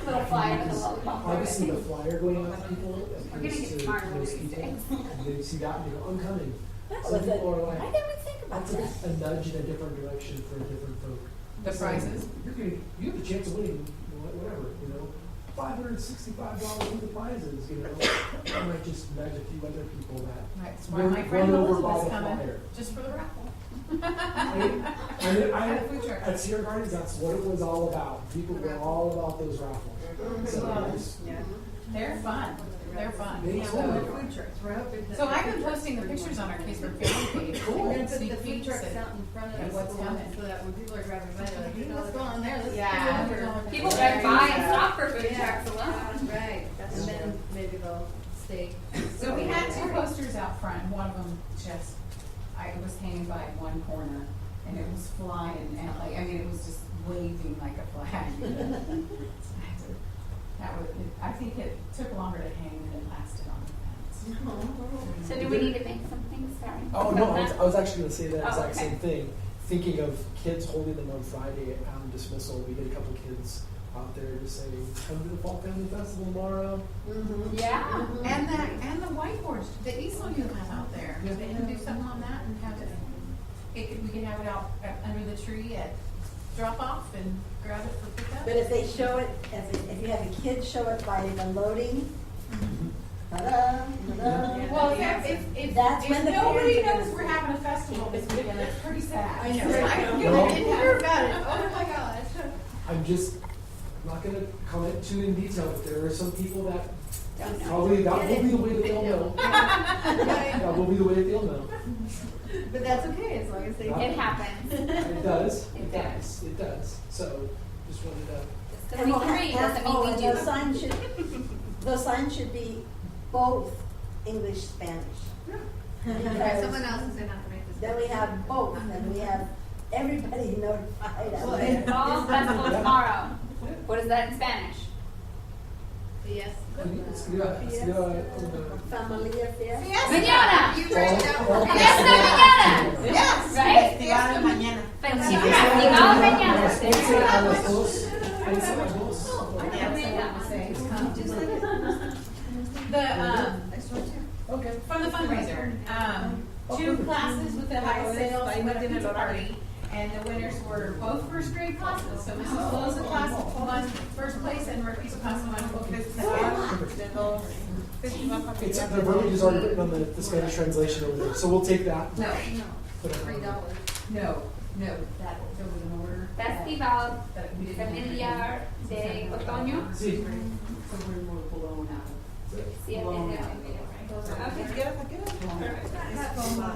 Little flyer with a lollipop. Obviously, the flyer going out to people We're gonna appeals get to smarter one of most these people. days. And they see that and they go, I'm coming. That Some was a, people are like, why didn't we think about that's that? a nudge in a different direction for different folk. The prizes? You have a chance of winning, whatever, $565 worth of prizes, I might just nudge a few other people that Right, that's why my friend run over by Elizabeth's the coming, flyer. just for the raffle. At Sierra Gardens, that's what it was all about. People were all about those raffles. So it was- They're fun. They're fun. They So- totally are. Food trucks, we're hoping that. So I've been posting the pictures on our Kaseberg family page. We're gonna put the Sneak food peeks trucks and- out in front of and the what's school, coming. so that when people are driving by, they're like, hey, what's going on there? Let's Yeah. go over. People drive by and Yeah. stop for food Yeah. trucks alone. Right, and then maybe they'll stay. So we had two posters out front, one of them just, I was hanging by one corner, and it was flying, and like, I mean, it was just waving like a flag. I think it took longer to hang than it lasted on the fence. So do we need to make something? Sorry. Oh, no, I was actually gonna say that Oh, exact okay. same thing. Thinking of kids holding them on Friday at dismissal, we get a couple kids out there to say, come to the Fall Family Festival tomorrow. Yeah. And the whiteboards that East Lagoon has out there, they can do something on that and have we can have it out under the tree at drop off and grab it for pickup. But if they show it, if you have a kid show it by the loading, ta-da, ta-da. Well, if That's when the nobody parents are knows gonna we're having a festival, it's pretty sad. I know. I didn't hear about it. Oh my gosh. I'm just not gonna comment too in detail, but there are some people that Don't know. probably, that will be the way that they'll know. That will be the way that they'll know. But that's okay, as long as they. It happens. It does, It it does, it does. So, just wanted to. Because we agree doesn't mean we do. Those signs should be both English, Spanish. Because Someone else is gonna have to make this. then we have both, and we have everybody notified. Well, it's Fall Festival tomorrow. What is that in Spanish? Yes. Familia fiesta. Mañana. You write it down. Fiesta mañana. Yes. Right? Festival mañana. Festival mañana. Okay. From the fundraiser, two classes with the highest sales went to the party, and the winners were both first grade classes. So Mrs. Loza class won first place, and Murphy's class won fifth place. It's, the verbiage is already written on the Spanish translation over there, so we'll take that. No, Put it on. no, that there was an order. Festival That we didn't. Familiar de Otoño. Sí. So we're more blown out. 7 de noviembre. Okay.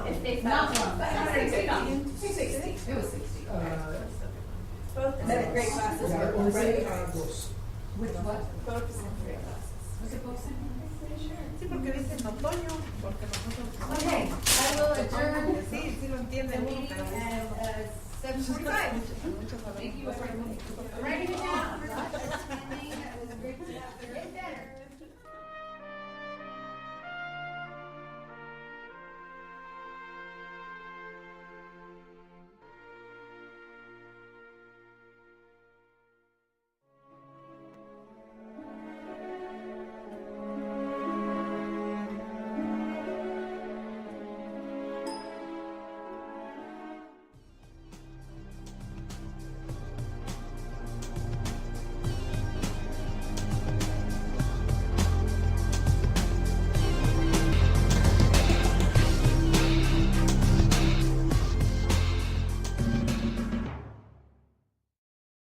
Este Not está. one, but 60. It was 60. Both the second grade classes Yeah, were only say, right. dos. With what? Both the second grade classes. Was it both second? Sí, porque dice en otoño, porque nosotros. Okay, I will adjourn Sí, sí lo the entienden. meeting at 7:45. Thank you, everyone. Writing it down.